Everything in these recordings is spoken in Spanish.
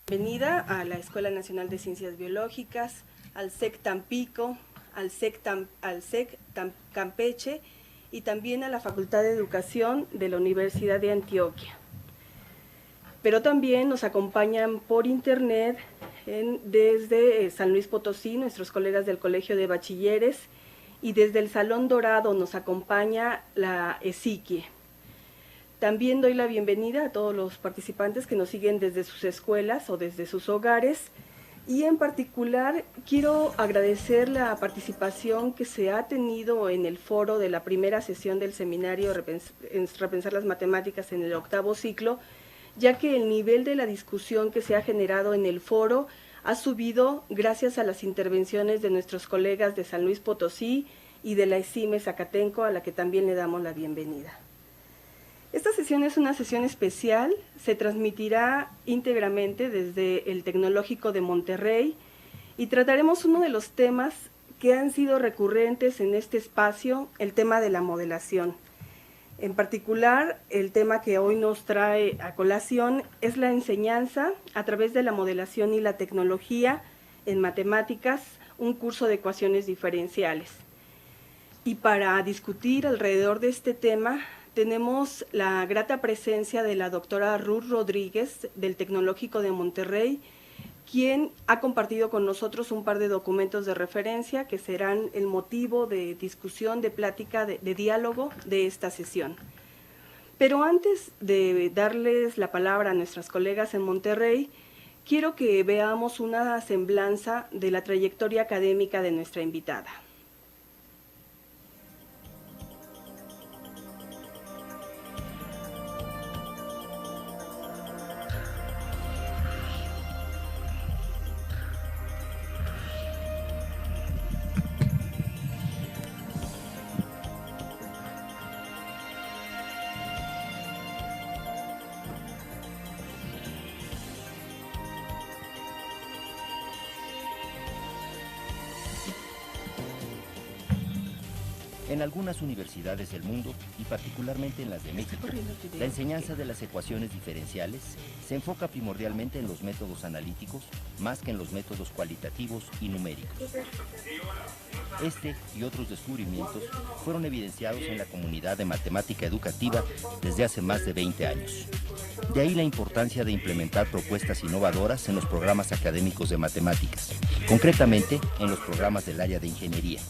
Bienvenida a la Escuela Nacional de Ciencias Biológicas, al SEC Tampico, al SEC Campeche y también a la Facultad de Educación de la Universidad de Antioquia. Pero también nos acompañan por internet desde San Luis Potosí, nuestros colegas del Colegio de Bachilleres, y desde el Salón Dorado nos acompaña la ESIQUIE. También doy la bienvenida a todos los participantes que nos siguen desde sus escuelas o desde sus hogares, y en particular quiero agradecer la participación que se ha tenido en el foro de la primera sesión del seminario Repensar las Matemáticas en el 8º ciclo, ya que el nivel de la discusión que se ha generado en el foro ha subido gracias a las intervenciones de nuestros colegas de San Luis Potosí y de la ESIME Zacatenco, a la que también le damos la bienvenida. Esta sesión es una sesión especial, se transmitirá íntegramente desde el Tecnológico de Monterrey y trataremos uno de los temas que han sido recurrentes en este espacio, el tema de la modelación. En particular, el tema que hoy nos trae a colación es la enseñanza a través de la modelación y la tecnología en matemáticas, un curso de ecuaciones diferenciales. Y para discutir alrededor de este tema, tenemos la grata presencia de la doctora Ruth Rodríguez del Tecnológico de Monterrey, quien ha compartido con nosotros un par de documentos de referencia que serán el motivo de discusión, de plática, de diálogo de esta sesión. Pero antes de darles la palabra a nuestras colegas en Monterrey, quiero que veamos una semblanza de la trayectoria académica de nuestra invitada. En algunas universidades del mundo, y particularmente en las de México, la enseñanza de las ecuaciones diferenciales se enfoca primordialmente en los métodos analíticos más que en los métodos cualitativos y numéricos. Este y otros descubrimientos fueron evidenciados en la comunidad de matemática educativa desde hace más de 20 años. De ahí la importancia de implementar propuestas innovadoras en los programas académicos de matemáticas, concretamente en los programas del área de ingeniería.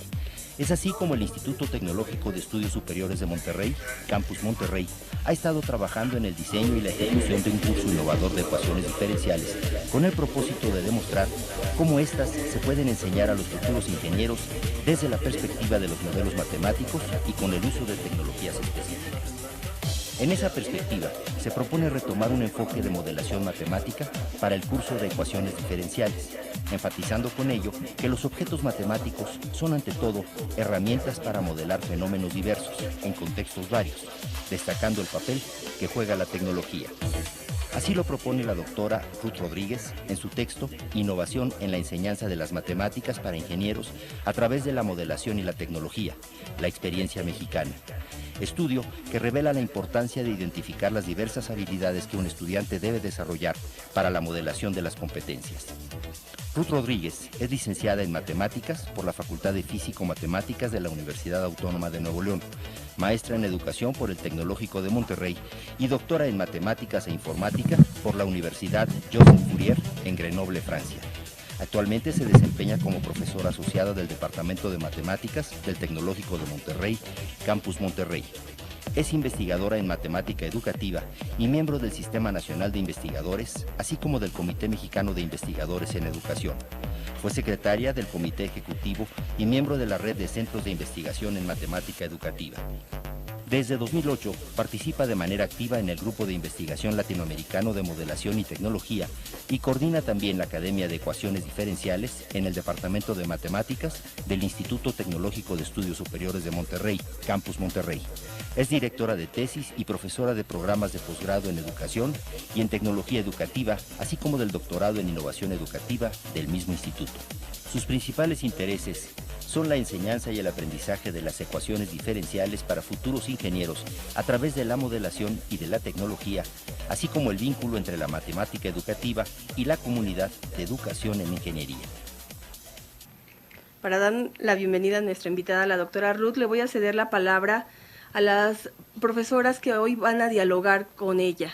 Es así como el Instituto Tecnológico de Estudios Superiores de Monterrey, Campus Monterrey, ha estado trabajando en el diseño y la ejecución de un curso innovador de ecuaciones diferenciales, con el propósito de demostrar cómo éstas se pueden enseñar a los futuros ingenieros desde la perspectiva de los modelos matemáticos y con el uso de tecnologías específicas. En esa perspectiva, se propone retomar un enfoque de modelación matemática para el curso de ecuaciones diferenciales, enfatizando con ello que los objetos matemáticos son ante todo herramientas para modelar fenómenos diversos en contextos varios, destacando el papel que juega la tecnología. Así lo propone la doctora Ruth Rodríguez en su texto Innovación en la enseñanza de las matemáticas para ingenieros a través de la modelación y la tecnología, la experiencia mexicana. Estudio que revela la importancia de identificar las diversas habilidades que un estudiante debe desarrollar para la modelación de las competencias. Ruth Rodríguez es licenciada en Matemáticas por la Facultad de Físico-Matemáticas de la Universidad Autónoma de Nuevo León, maestra en Educación por el Tecnológico de Monterrey y doctora en Matemáticas e Informática por la Universidad Joseph Fourier en Grenoble, Francia. Actualmente se desempeña como profesora asociada del Departamento de Matemáticas del Tecnológico de Monterrey, Campus Monterrey. Es investigadora en matemática educativa y miembro del Sistema Nacional de Investigadores, así como del Comité Mexicano de Investigadores en Educación. Fue secretaria del Comité Ejecutivo y miembro de la Red de Centros de Investigación en Matemática Educativa. Desde 2008 participa de manera activa en el Grupo de Investigación Latinoamericano de Modelación y Tecnología y coordina también la Academia de Ecuaciones Diferenciales en el Departamento de Matemáticas del Instituto Tecnológico de Estudios Superiores de Monterrey, Campus Monterrey. Es directora de tesis y profesora de programas de posgrado en Educación y en Tecnología Educativa, así como del doctorado en Innovación Educativa del mismo instituto. Sus principales intereses son la enseñanza y el aprendizaje de las ecuaciones diferenciales para futuros ingenieros a través de la modelación y de la tecnología, así como el vínculo entre la matemática educativa y la comunidad de educación en ingeniería. Para dar la bienvenida a nuestra invitada, la doctora Ruth, le voy a ceder la palabra a las profesoras que hoy van a dialogar con ella.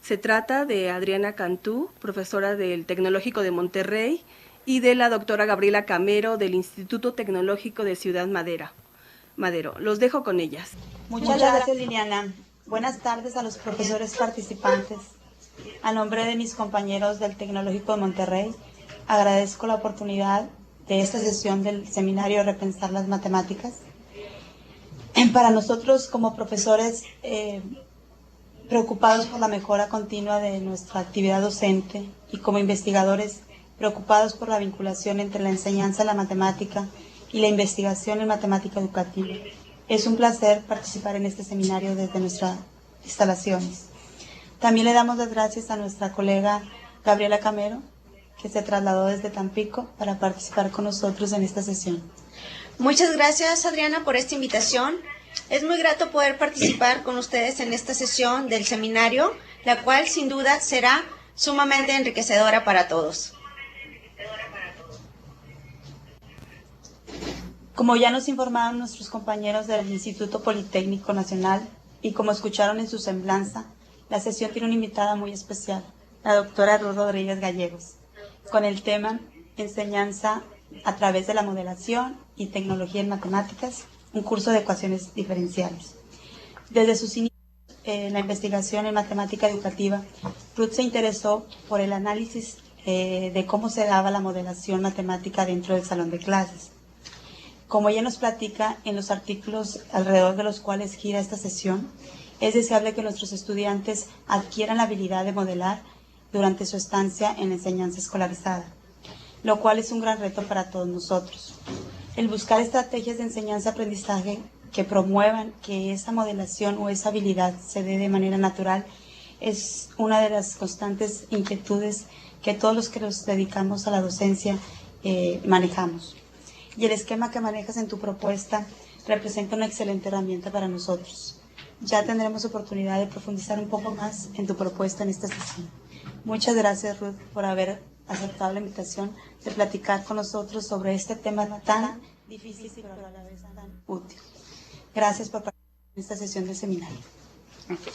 Se trata de Adriana Cantú, profesora del Tecnológico de Monterrey, y de la doctora Gabriela Camero, del Instituto Tecnológico de Ciudad Madero. Los dejo con ellas. Muchas gracias, Liliana. Buenas tardes a los profesores participantes. A nombre de mis compañeros del Tecnológico de Monterrey, agradezco la oportunidad de esta sesión del seminario Repensar las Matemáticas. Para nosotros como profesores preocupados por la mejora continua de nuestra actividad docente y como investigadores preocupados por la vinculación entre la enseñanza de la matemática y la investigación en matemática educativa. Es un placer participar en este seminario desde nuestras instalaciones. También le damos las gracias a nuestra colega Gabriela Camero, que se trasladó desde Tampico para participar con nosotros en esta sesión. Muchas gracias, Adriana, por esta invitación. Es muy grato poder participar con ustedes en esta sesión del seminario, la cual sin duda será sumamente enriquecedora para todos. Como ya nos informaron nuestros compañeros del Instituto Politécnico Nacional y como escucharon en su semblanza, la sesión tiene una invitada muy especial, la doctora Ruth Rodríguez Gallegos, con el tema Enseñanza a través de la modelación y tecnología en matemáticas, un curso de ecuaciones diferenciales. Desde sus inicios en la investigación en matemática educativa, Ruth se interesó por el análisis de cómo se daba la modelación matemática dentro del salón de clases. Como ella nos platica en los artículos alrededor de los cuales gira esta sesión, es deseable que nuestros estudiantes adquieran la habilidad de modelar durante su estancia en la enseñanza escolarizada, lo cual es un gran reto para todos nosotros. El buscar estrategias de enseñanza-aprendizaje que promuevan que esa modelación o esa habilidad se dé de manera natural es una de las constantes inquietudes que todos los que nos dedicamos a la docencia manejamos. Y el esquema que manejas en tu propuesta representa una excelente herramienta para nosotros. Ya tendremos oportunidad de profundizar un poco más en tu propuesta en esta sesión. Muchas gracias, Ruth, por haber aceptado la invitación de platicar con nosotros sobre este tema tan difícil pero a la vez tan útil. Gracias por participar en esta sesión del seminario. Okay.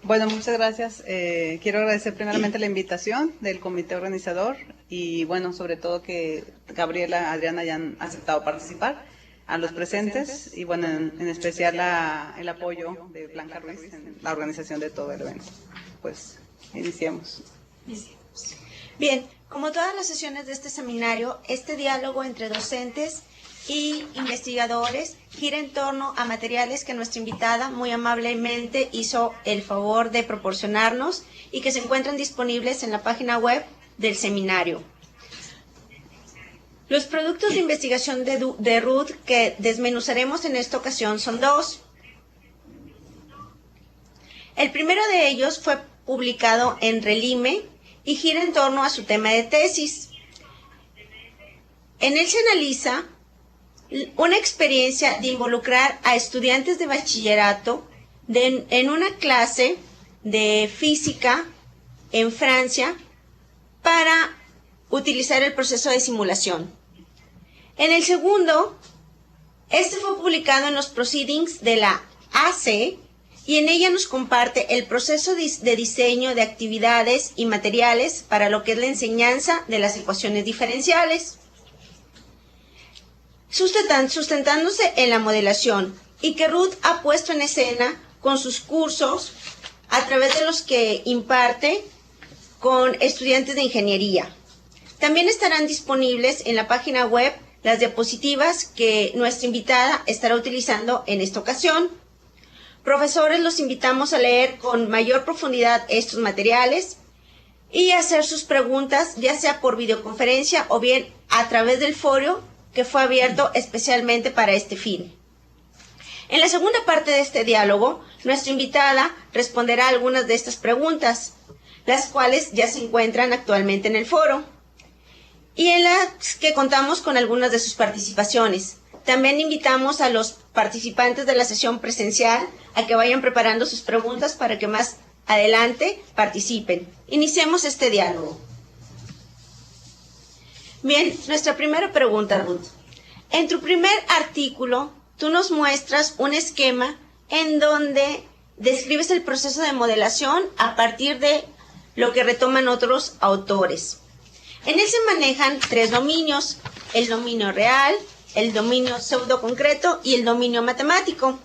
Bueno, muchas gracias. Quiero agradecer primeramente la invitación del comité organizador y, bueno, sobre todo que Gabriela, Adriana ya han aceptado participar, a los presentes y, bueno, en especial el apoyo de Blanca Ruiz en la organización de todo el evento. Pues, iniciemos. Bien, como todas las sesiones de este seminario, este diálogo entre docentes y investigadores gira en torno a materiales que nuestra invitada muy amablemente hizo el favor de proporcionarnos y que se encuentran disponibles en la página web del seminario. Los productos de investigación de Ruth que desmenuzaremos en esta ocasión son dos. El primero de ellos fue publicado en Relime y gira en torno a su tema de tesis. En él se analiza una experiencia de involucrar a estudiantes de bachillerato en una clase de física en Francia para utilizar el proceso de simulación. En el segundo, este fue publicado en los Proceedings de la AC y en ella nos comparte el proceso de diseño de actividades y materiales para lo que es la enseñanza de las ecuaciones diferenciales, sustentándose en la modelación y que Ruth ha puesto en escena con sus cursos a través de los que imparte con estudiantes de ingeniería. También estarán disponibles en la página web las diapositivas que nuestra invitada estará utilizando en esta ocasión. Profesores, los invitamos a leer con mayor profundidad estos materiales y hacer sus preguntas, ya sea por videoconferencia o bien a través del foro que fue abierto especialmente para este fin. En la segunda parte de este diálogo, nuestra invitada responderá algunas de estas preguntas, las cuales ya se encuentran actualmente en el foro. y en las que contamos con algunas de sus participaciones. También invitamos a los participantes de la sesión presencial a que vayan preparando sus preguntas para que más adelante participen. Iniciemos este diálogo. Bien, nuestra primera pregunta, Ruth. En tu primer artículo, tú nos muestras un esquema en donde describes el proceso de modelación a partir de lo que retoman otros autores. En él se manejan 3 dominios: el dominio real, el dominio pseudoconcreto y el dominio matemático.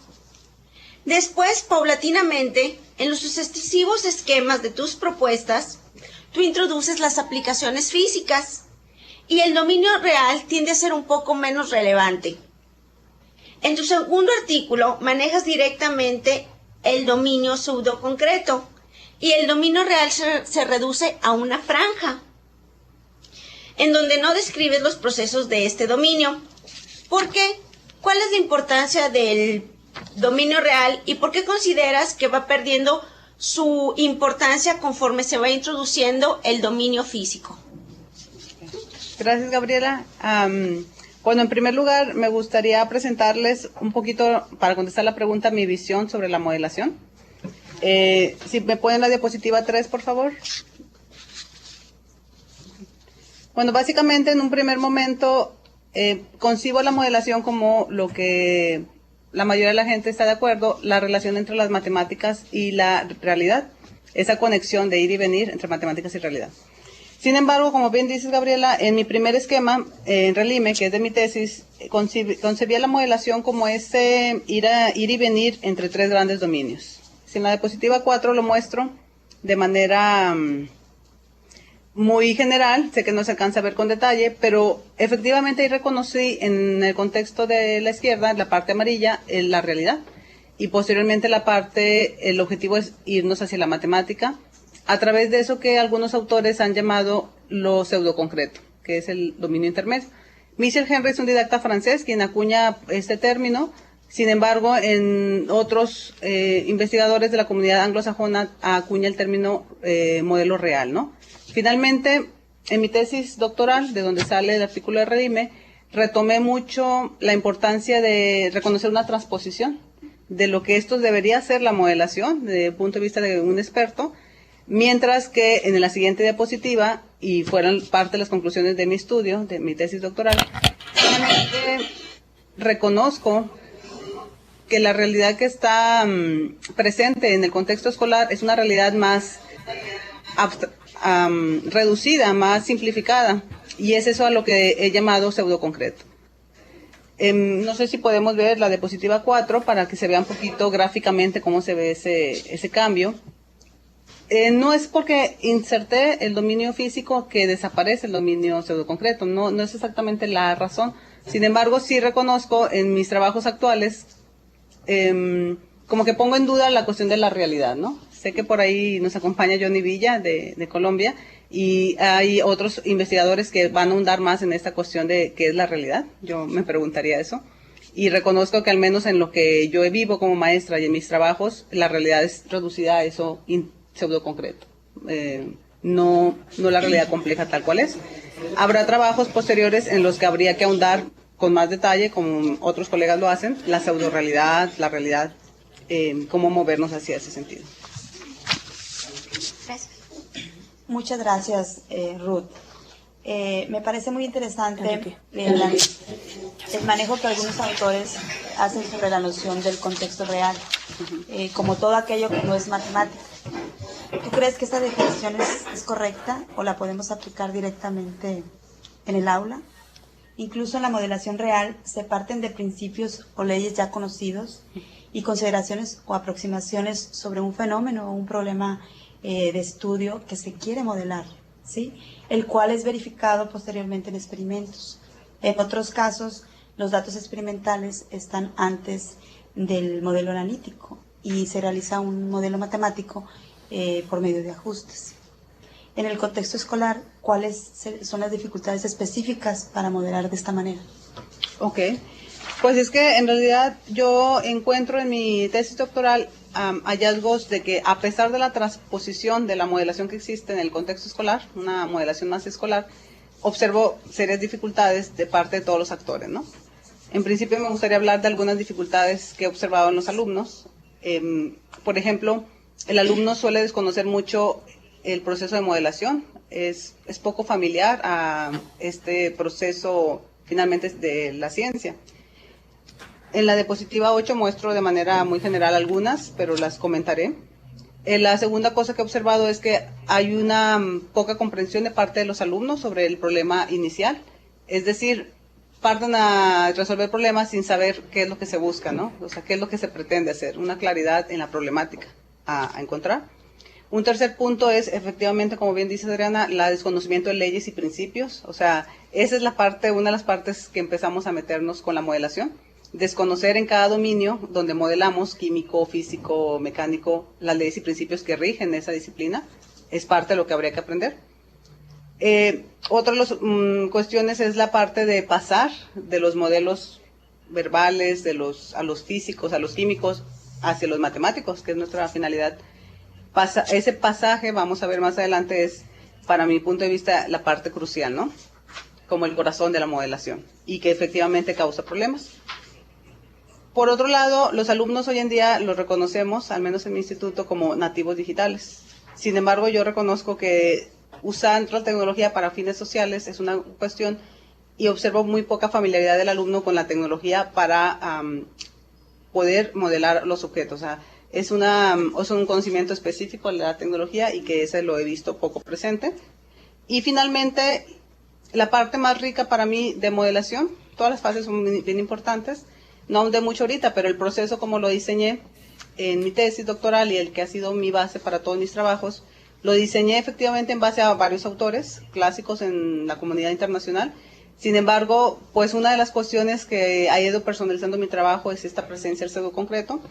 Después, paulatinamente, en los sucesivos esquemas de tus propuestas, tú introduces las aplicaciones físicas y el dominio real tiende a ser un poco menos relevante. En tu segundo artículo manejas directamente el dominio pseudoconcreto y el dominio real se reduce a una franja, en donde no describes los procesos de este dominio. ¿Por qué? ¿Cuál es la importancia del dominio real y por qué consideras que va perdiendo su importancia conforme se va introduciendo el dominio físico? Gracias, Gabriela. Bueno, en primer lugar, me gustaría presentarles un poquito, para contestar la pregunta, mi visión sobre la modelación. Si me ponen la diapositiva 3, por favor. Bueno, básicamente, en un primer momento, concibo la modelación como lo que la mayoría de la gente está de acuerdo, la relación entre las matemáticas y la realidad, esa conexión de ir y venir entre matemáticas y realidad. Sin embargo, como bien dices, Gabriela, en mi primer esquema, en Relime, que es de mi tesis, concebía la modelación como ese ir y venir entre 3 grandes dominios. Si en la diapositiva 4 lo muestro de manera muy general, sé que no se alcanza a ver con detalle, pero efectivamente ahí reconocí en el contexto de la izquierda, la parte amarilla, la realidad, y posteriormente el objetivo es irnos hacia la matemática, a través de eso que algunos autores han llamado lo pseudoconcreto, que es el dominio intermedio. Michel Henry es un didacta francés quien acuña este término. Sin embargo, en otros investigadores de la comunidad anglosajona acuña el término modelo real, ¿no? Finalmente, en mi tesis doctoral, de donde sale el artículo de Redime, retomé mucho la importancia de reconocer una transposición de lo que esto debería ser la modelación, desde el punto de vista de un experto, mientras que en la siguiente diapositiva, y fueron parte de las conclusiones de mi estudio, de mi tesis doctoral, reconozco que la realidad que está presente en el contexto escolar es una realidad más reducida, más simplificada, y es eso a lo que he llamado pseudoconcreto. No sé si podemos ver la diapositiva 4 para que se vea un poquito gráficamente cómo se ve ese cambio. No es porque inserté el dominio físico que desaparece el dominio pseudoconcreto, no es exactamente la razón. Sin embargo, sí reconozco en mis trabajos actuales como que pongo en duda la cuestión de la realidad, ¿no? Sé que por ahí nos acompaña Johnny Villa de Colombia y hay otros investigadores que van a ahondar más en esta cuestión de qué es la realidad. Yo me preguntaría eso. Y reconozco que al menos en lo que yo vivo como maestra y en mis trabajos, la realidad es reducida a eso pseudoconcreto. No la realidad compleja tal cual es. Habrá trabajos posteriores en los que habría que ahondar con más detalle, como otros colegas lo hacen, la pseudorealidad, la realidad, cómo movernos hacia ese sentido. Gracias. Muchas gracias, Ruth. Me parece muy interesante el manejo que algunos autores hacen sobre la noción del contexto real, como todo aquello que no es matemática. ¿Tú crees que esta definición es correcta o la podemos aplicar directamente en el aula? Incluso en la modelación real se parten de principios o leyes ya conocidos y consideraciones o aproximaciones sobre un fenómeno o un problema de estudio que se quiere modelar, ¿sí? El cual es verificado posteriormente en experimentos. En otros casos, los datos experimentales están antes del modelo analítico y se realiza un modelo matemático por medio de ajustes. En el contexto escolar, ¿cuáles son las dificultades específicas para modelar de esta manera? Ok, pues es que en realidad yo encuentro en mi tesis doctoral hallazgos de que a pesar de la transposición de la modelación que existe en el contexto escolar, una modelación más escolar, observo serias dificultades de parte de todos los actores, ¿no? En principio me gustaría hablar de algunas dificultades que he observado en los alumnos. Por ejemplo, el alumno suele desconocer mucho el proceso de modelación, es poco familiar a este proceso finalmente de la ciencia. En la diapositiva 8 muestro de manera muy general algunas, pero las comentaré. La segunda cosa que he observado es que hay una poca comprensión de parte de los alumnos sobre el problema inicial, es decir, parten a resolver problemas sin saber qué es lo que se busca, ¿no? O sea, qué es lo que se pretende hacer, una claridad en la problemática a encontrar. Un tercer punto es, efectivamente, como bien dice Adriana, el desconocimiento de leyes y principios. O sea, esa es una de las partes que empezamos a meternos con la modelación. Desconocer en cada dominio donde modelamos, químico, físico, mecánico, las leyes y principios que rigen esa disciplina, es parte de lo que habría que aprender. Otra de las cuestiones es la parte de pasar de los modelos verbales, a los físicos, a los químicos, hacia los matemáticos, que es nuestra finalidad. Ese pasaje, vamos a ver más adelante, es, para mi punto de vista, la parte crucial, ¿no? Como el corazón de la modelación, y que efectivamente causa problemas. Por otro lado, los alumnos hoy en día los reconocemos, al menos en mi instituto, como nativos digitales. Sin embargo, yo reconozco que usar la tecnología para fines sociales es una cuestión, y observo muy poca familiaridad del alumno con la tecnología para poder modelar los objetos. O sea, es un conocimiento específico de la tecnología y que ese lo he visto poco presente. Y finalmente, la parte más rica para mí de modelación, todas las fases son bien importantes, no ahondé mucho ahorita, pero el proceso como lo diseñé en mi tesis doctoral y el que ha sido mi base para todos mis trabajos, lo diseñé efectivamente en base a varios autores clásicos en la comunidad internacional. Sin embargo, pues una de las cuestiones que ha ido personalizando mi trabajo es esta presencia del pseudo concreto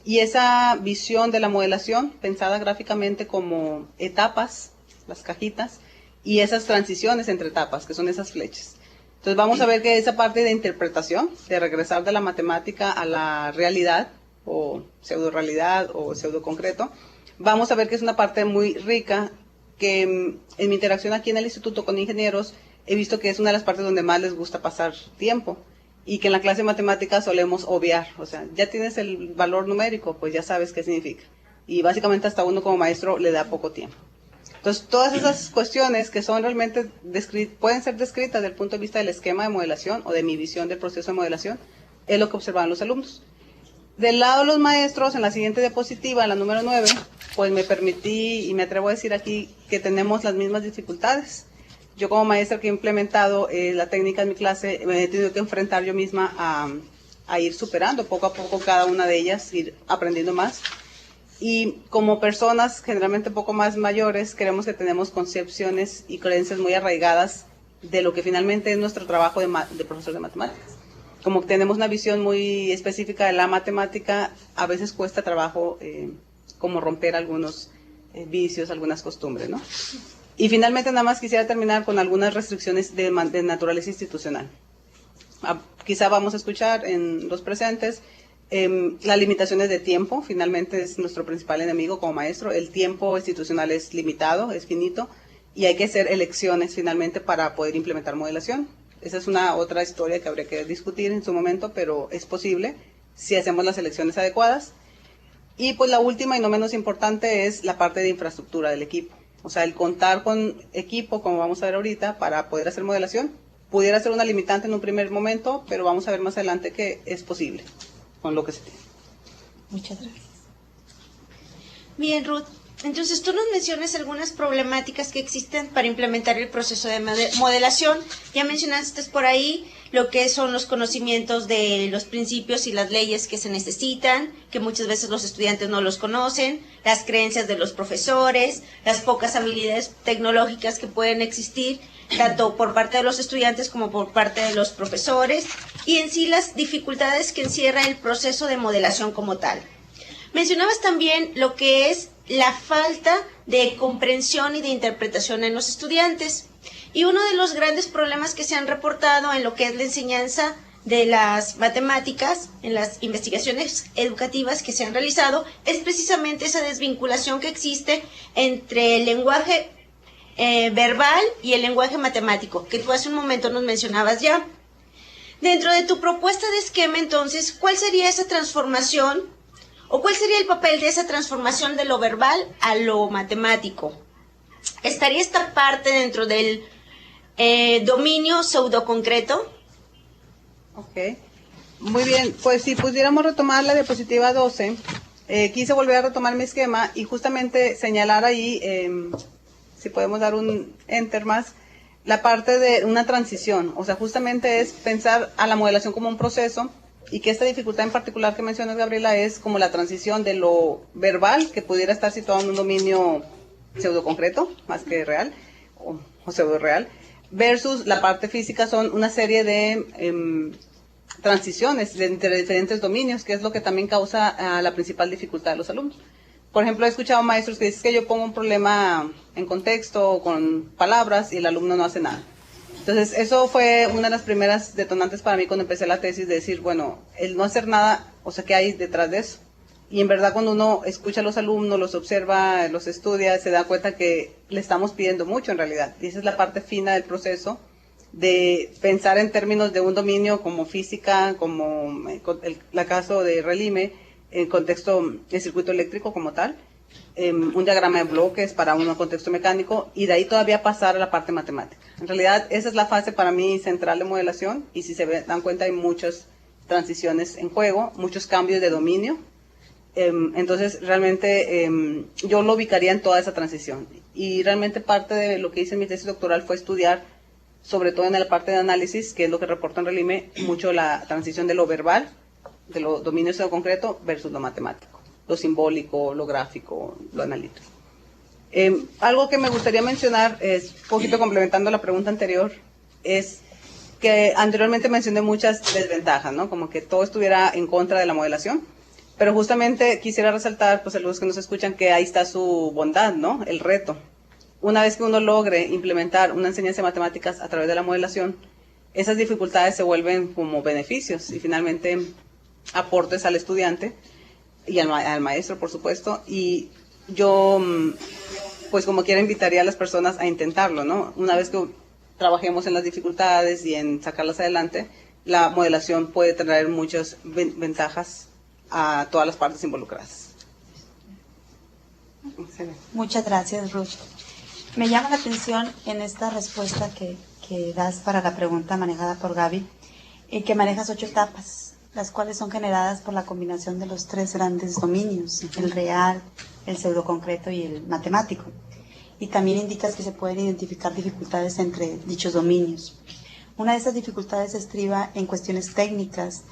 y esa visión de la modelación pensada gráficamente como etapas, las cajitas, y esas transiciones entre etapas, que son esas flechas. Entonces vamos a ver que esa parte de interpretación, de regresar de la matemática a la realidad, o pseudo realidad, o pseudo concreto, vamos a ver que es una parte muy rica, que en mi interacción aquí en el instituto con ingenieros, he visto que es una de las partes donde más les gusta pasar tiempo, y que en la clase de matemáticas solemos obviar. O sea, ya tienes el valor numérico, pues ya sabes qué significa. Y básicamente hasta uno como maestro le da poco tiempo. Entonces, todas esas cuestiones que son realmente pueden ser descritas desde el punto de vista del esquema de modelación o de mi visión del proceso de modelación, es lo que observaban los alumnos. Del lado de los maestros, en la siguiente diapositiva, la número 9, pues me permití y me atrevo a decir aquí que tenemos las mismas dificultades. Yo como maestra que he implementado la técnica en mi clase, me he tenido que enfrentar yo misma a ir superando poco a poco cada una de ellas, ir aprendiendo más. Y como personas generalmente un poco más mayores, creemos que tenemos concepciones y creencias muy arraigadas de lo que finalmente es nuestro trabajo de profesor de matemáticas. Como que tenemos una visión muy específica de la matemática, a veces cuesta trabajo como romper algunos vicios, algunas costumbres, ¿no? Y finalmente nada más quisiera terminar con algunas restricciones de naturaleza institucional. Quizá vamos a escuchar en los presentes las limitaciones de tiempo, finalmente es nuestro principal enemigo como maestro. El tiempo institucional es limitado, es finito, y hay que hacer elecciones finalmente para poder implementar modelación. Esa es una otra historia que habría que discutir en su momento, pero es posible si hacemos las elecciones adecuadas. Y pues la última y no menos importante es la parte de infraestructura del equipo. O sea, el contar con equipo, como vamos a ver ahorita, para poder hacer modelación, pudiera ser una limitante en un primer momento, pero vamos a ver más adelante que es posible con lo que se tiene. Muchas gracias. Bien, Ruth. Entonces, tú nos mencionas algunas problemáticas que existen para implementar el proceso de modelación. Ya mencionaste por ahí lo que son los conocimientos de los principios y las leyes que se necesitan, que muchas veces los estudiantes no los conocen, las creencias de los profesores, las pocas habilidades tecnológicas que pueden existir, tanto por parte de los estudiantes como por parte de los profesores, y en sí las dificultades que encierra el proceso de modelación como tal. Mencionabas también lo que es la falta de comprensión y de interpretación en los estudiantes. Y uno de los grandes problemas que se han reportado en lo que es la enseñanza de las matemáticas, en las investigaciones educativas que se han realizado, es precisamente esa desvinculación que existe entre el lenguaje verbal y el lenguaje matemático, que tú hace un momento nos mencionabas ya. Dentro de tu propuesta de esquema, entonces, ¿cuál sería esa transformación o cuál sería el papel de esa transformación de lo verbal a lo matemático? ¿Estaría esta parte dentro del dominio pseudoconcreto? Ok, muy bien. Pues si pudiéramos retomar la diapositiva 12, quise volver a retomar mi esquema y justamente señalar ahí, si podemos dar un enter más, la parte de una transición. O sea, justamente es pensar a la modelación como un proceso y que esta dificultad en particular que mencionas, Gabriela, es como la transición de lo verbal, que pudiera estar situado en un dominio pseudoconcreto, más que real, o pseudo-real, versus la parte física. Son una serie de transiciones entre diferentes dominios, que es lo que también causa la principal dificultad de los alumnos. Por ejemplo, he escuchado maestros que dicen que yo pongo un problema en contexto con palabras y el alumno no hace nada. Entonces, eso fue una de las primeras detonantes para mí cuando empecé la tesis, de decir, bueno, el no hacer nada, o sea, ¿qué hay detrás de eso? Y en verdad, cuando uno escucha a los alumnos, los observa, los estudia, se da cuenta que le estamos pidiendo mucho en realidad. Y esa es la parte fina del proceso, de pensar en términos de un dominio como física, como el caso de Relime, en contexto de circuito eléctrico como tal, un diagrama de bloques para un contexto mecánico, y de ahí todavía pasar a la parte matemática. En realidad, esa es la fase para mí central de modelación, y si se dan cuenta hay muchas transiciones en juego, muchos cambios de dominio. Entonces, realmente yo lo ubicaría en toda esa transición. Y realmente parte de lo que hice en mi tesis doctoral fue estudiar, sobre todo en la parte de análisis, que es lo que reporta en Relime, mucho la transición de lo verbal, de los dominios de lo concreto versus lo matemático, lo simbólico, lo gráfico, lo analítico. Algo que me gustaría mencionar, es un poquito complementando la pregunta anterior, es que anteriormente mencioné muchas desventajas, ¿no? Como que todo estuviera en contra de la modelación, pero justamente quisiera resaltar, pues a los que nos escuchan, que ahí está su bondad, ¿no? El reto. Una vez que uno logre implementar una enseñanza de matemáticas a través de la modelación, esas dificultades se vuelven como beneficios y finalmente aportes al estudiante y al maestro, por supuesto. Y yo, pues como quiera, invitaría a las personas a intentarlo, ¿no? Una vez que trabajemos en las dificultades y en sacarlas adelante, la modelación puede traer muchas ventajas a todas las partes involucradas. Muchas gracias, Ruth. Me llama la atención en esta respuesta que das para la pregunta manejada por Gaby, que manejas 8 etapas, las cuales son generadas por la combinación de los 3 grandes dominios, el real, el pseudoconcreto y el matemático. Y también indicas que se pueden identificar dificultades entre dichos dominios. Una de esas dificultades estriba en cuestiones técnicas,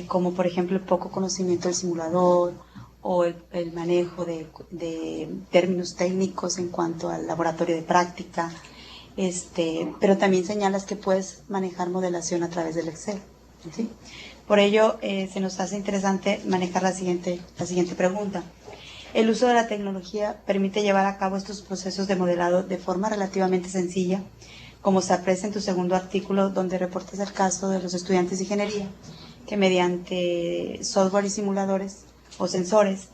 como por ejemplo el poco conocimiento del simulador o el manejo de términos técnicos en cuanto al laboratorio de práctica, pero también señalas que puedes manejar modelación a través del Excel, ¿sí? Por ello, se nos hace interesante manejar la siguiente pregunta. El uso de la tecnología permite llevar a cabo estos procesos de modelado de forma relativamente sencilla, como se aprecia en tu segundo artículo, donde reportas el caso de los estudiantes de ingeniería, que mediante software y simuladores o sensores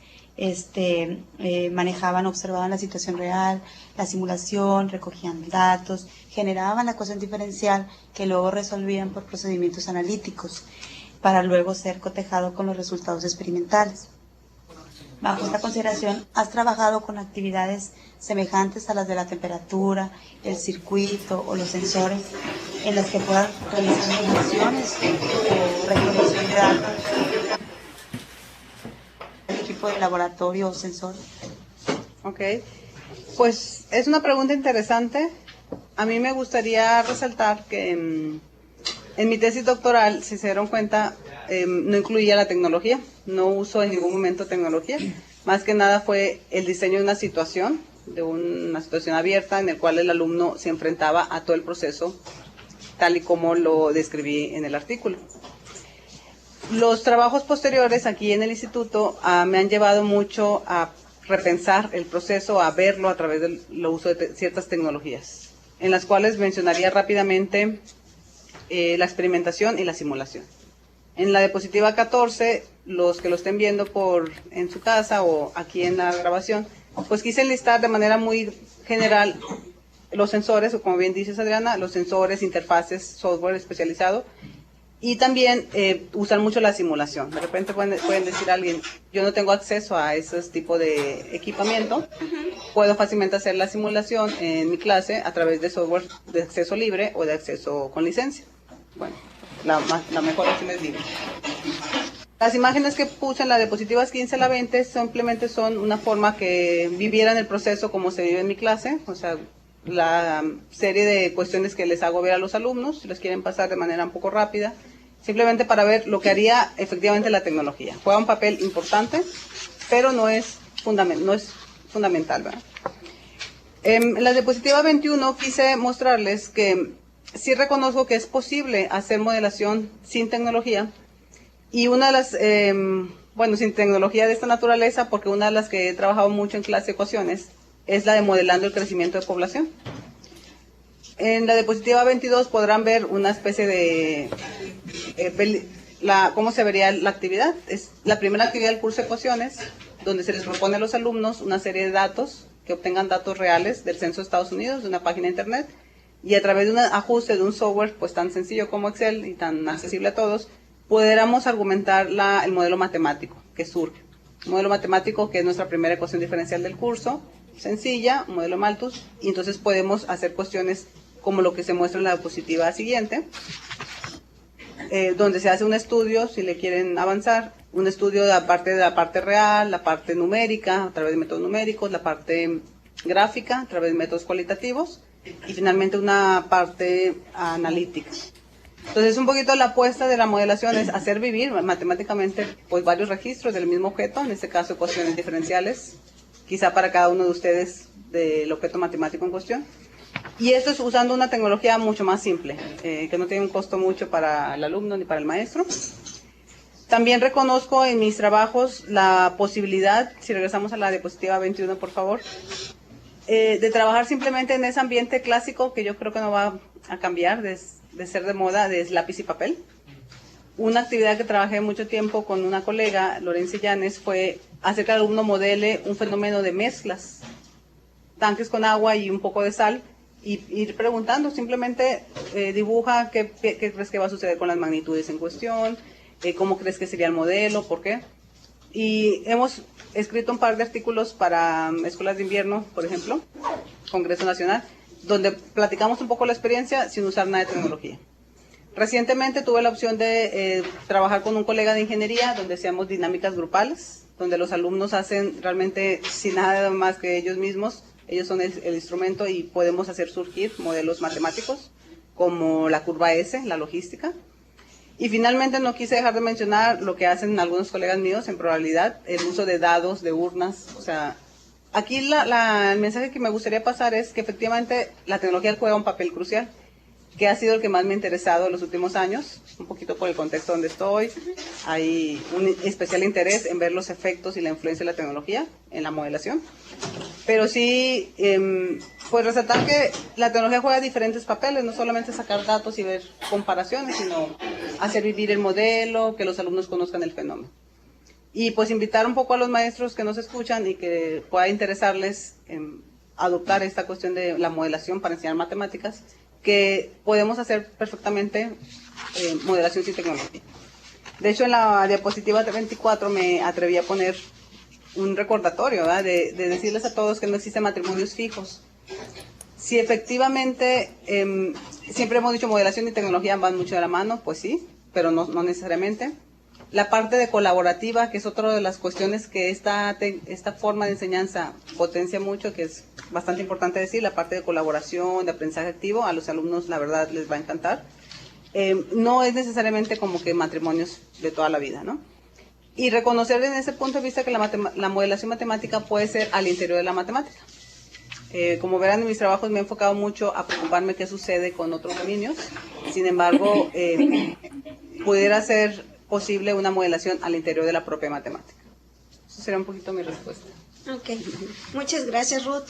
manejaban, observaban la situación real, la simulación, recogían datos, generaban la ecuación diferencial que luego resolvían por procedimientos analíticos para luego ser cotejado con los resultados experimentales. Bajo esta consideración, has trabajado con actividades semejantes a las de la temperatura, el circuito o los sensores, en las que puedan realizar mediciones o recolección de datos, el equipo de laboratorio o sensor. Ok, pues es una pregunta interesante. A mí me gustaría resaltar que en mi tesis doctoral, si se dieron cuenta, no incluía la tecnología, no uso en ningún momento tecnología. Más que nada fue el diseño de una situación abierta en el cual el alumno se enfrentaba a todo el proceso, tal y como lo describí en el artículo. Los trabajos posteriores aquí en el instituto me han llevado mucho a repensar el proceso, a verlo a través del uso de ciertas tecnologías, en las cuales mencionaría rápidamente la experimentación y la simulación. En la diapositiva 14, los que lo estén viendo en su casa o aquí en la grabación, pues quise enlistar de manera muy general los sensores, o como bien dices Adriana, los sensores, interfaces, software especializado, y también usan mucho la simulación. De repente pueden decir a alguien, yo no tengo acceso a ese tipo de equipamiento, puedo fácilmente hacer la simulación en mi clase a través de software de acceso libre o de acceso con licencia. Bueno, la mejor opción es libre. Las imágenes que puse en la diapositivas 15 a la 20 simplemente son una forma que vivieran el proceso como se vive en mi clase, o sea, la serie de cuestiones que les hago ver a los alumnos, si los quieren pasar de manera un poco rápida, simplemente para ver lo que haría efectivamente la tecnología. Juega un papel importante, pero no es fundamental, ¿verdad? En la diapositiva 21 quise mostrarles que sí reconozco que es posible hacer modelación sin tecnología, y una de las, sin tecnología de esta naturaleza, porque una de las que he trabajado mucho en clase de ecuaciones es la de modelando el crecimiento de población. En la diapositiva 22 podrán ver una especie de cómo se vería la actividad. Es la primera actividad del curso de ecuaciones, donde se les propone a los alumnos una serie de datos, que obtengan datos reales del censo de Estados Unidos, de una página de internet, y a través de un ajuste de un software pues tan sencillo como Excel y tan accesible a todos, pudiéramos argumentar el modelo matemático que surge. Un modelo matemático que es nuestra primera ecuación diferencial del curso, sencilla, un modelo Malthus, y entonces podemos hacer cuestiones como lo que se muestra en la diapositiva siguiente, donde se hace un estudio, si le quieren avanzar, un estudio de la parte real, la parte numérica, a través de métodos numéricos, la parte gráfica, a través de métodos cualitativos, y finalmente una parte analítica. Entonces, un poquito la apuesta de la modelación es hacer vivir matemáticamente pues varios registros del mismo objeto, en este caso ecuaciones diferenciales, quizá para cada uno de ustedes del objeto matemático en cuestión. Y esto es usando una tecnología mucho más simple, que no tiene un costo mucho para el alumno ni para el maestro. También reconozco en mis trabajos la posibilidad, si regresamos a la diapositiva 21 por favor, de trabajar simplemente en ese ambiente clásico que yo creo que no va a cambiar de ser de moda, de lápiz y papel. Una actividad que trabajé mucho tiempo con una colega, Lorenzi Llanes, fue hacer que el alumno modele un fenómeno de mezclas, tanques con agua y un poco de sal, y ir preguntando, simplemente dibuja qué crees que va a suceder con las magnitudes en cuestión, cómo crees que sería el modelo, por qué. Y hemos escrito un par de artículos para escuelas de invierno, por ejemplo, Congreso Nacional, donde platicamos un poco la experiencia sin usar nada de tecnología. Recientemente tuve la opción de trabajar con un colega de ingeniería, donde hacíamos dinámicas grupales, donde los alumnos hacen realmente sin nada más que ellos mismos, ellos son el instrumento y podemos hacer surgir modelos matemáticos, como la curva S, la logística. Y finalmente no quise dejar de mencionar lo que hacen algunos colegas míos en probabilidad, el uso de dados, de urnas, o sea, aquí el mensaje que me gustaría pasar es que efectivamente la tecnología juega un papel crucial, que ha sido el que más me ha interesado en los últimos años, un poquito por el contexto donde estoy. Hay un especial interés en ver los efectos y la influencia de la tecnología en la modelación. Pero sí, pues resaltar que la tecnología juega diferentes papeles, no solamente sacar datos y ver comparaciones, sino hacer vivir el modelo, que los alumnos conozcan el fenómeno. Y pues invitar un poco a los maestros que nos escuchan y que pueda interesarles en adoptar esta cuestión de la modelación para enseñar matemáticas, que podemos hacer perfectamente modelación sin tecnología. De hecho, en la diapositiva 24 me atreví a poner un recordatorio, ¿verdad? De decirles a todos que no existen matrimonios fijos. Si efectivamente, siempre hemos dicho modelación y tecnología van mucho de la mano, pues sí, pero no necesariamente. La parte de colaborativa, que es otra de las cuestiones que esta forma de enseñanza potencia mucho, que es bastante importante decir, la parte de colaboración, de aprendizaje activo, a los alumnos la verdad les va a encantar. No es necesariamente como que matrimonios de toda la vida, ¿no? Y reconocer en ese punto de vista que la modelación matemática puede ser al interior de la matemática. Como verán en mis trabajos me he enfocado mucho a preocuparme qué sucede con otros dominios. Sin embargo, pudiera ser posible una modelación al interior de la propia matemática. Eso sería un poquito mi respuesta. Ok, muchas gracias, Ruth.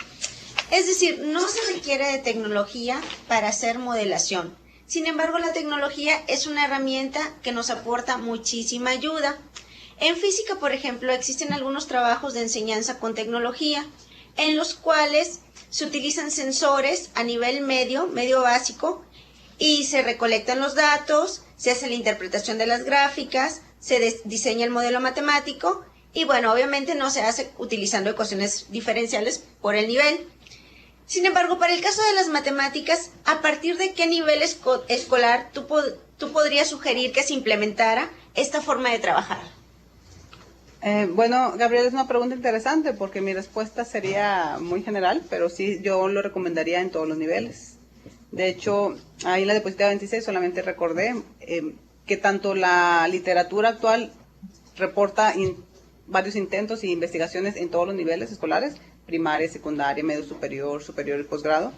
Es decir, no se requiere de tecnología para hacer modelación. Sin embargo, la tecnología es una herramienta que nos aporta muchísima ayuda. En física, por ejemplo, existen algunos trabajos de enseñanza con tecnología, en los cuales se utilizan sensores a nivel medio básico, y se recolectan los datos, se hace la interpretación de las gráficas, se diseña el modelo matemático, y bueno, obviamente no se hace utilizando ecuaciones diferenciales por el nivel. Sin embargo, para el caso de las matemáticas, ¿a partir de qué nivel escolar tú podrías sugerir que se implementara esta forma de trabajar? Bueno, Gabriel, es una pregunta interesante porque mi respuesta sería muy general, pero sí yo lo recomendaría en todos los niveles. De hecho, ahí en la diapositiva 26 solamente recordé que tanto la literatura actual reporta varios intentos e investigaciones en todos los niveles escolares, primaria, secundaria, medio superior, superior y posgrado.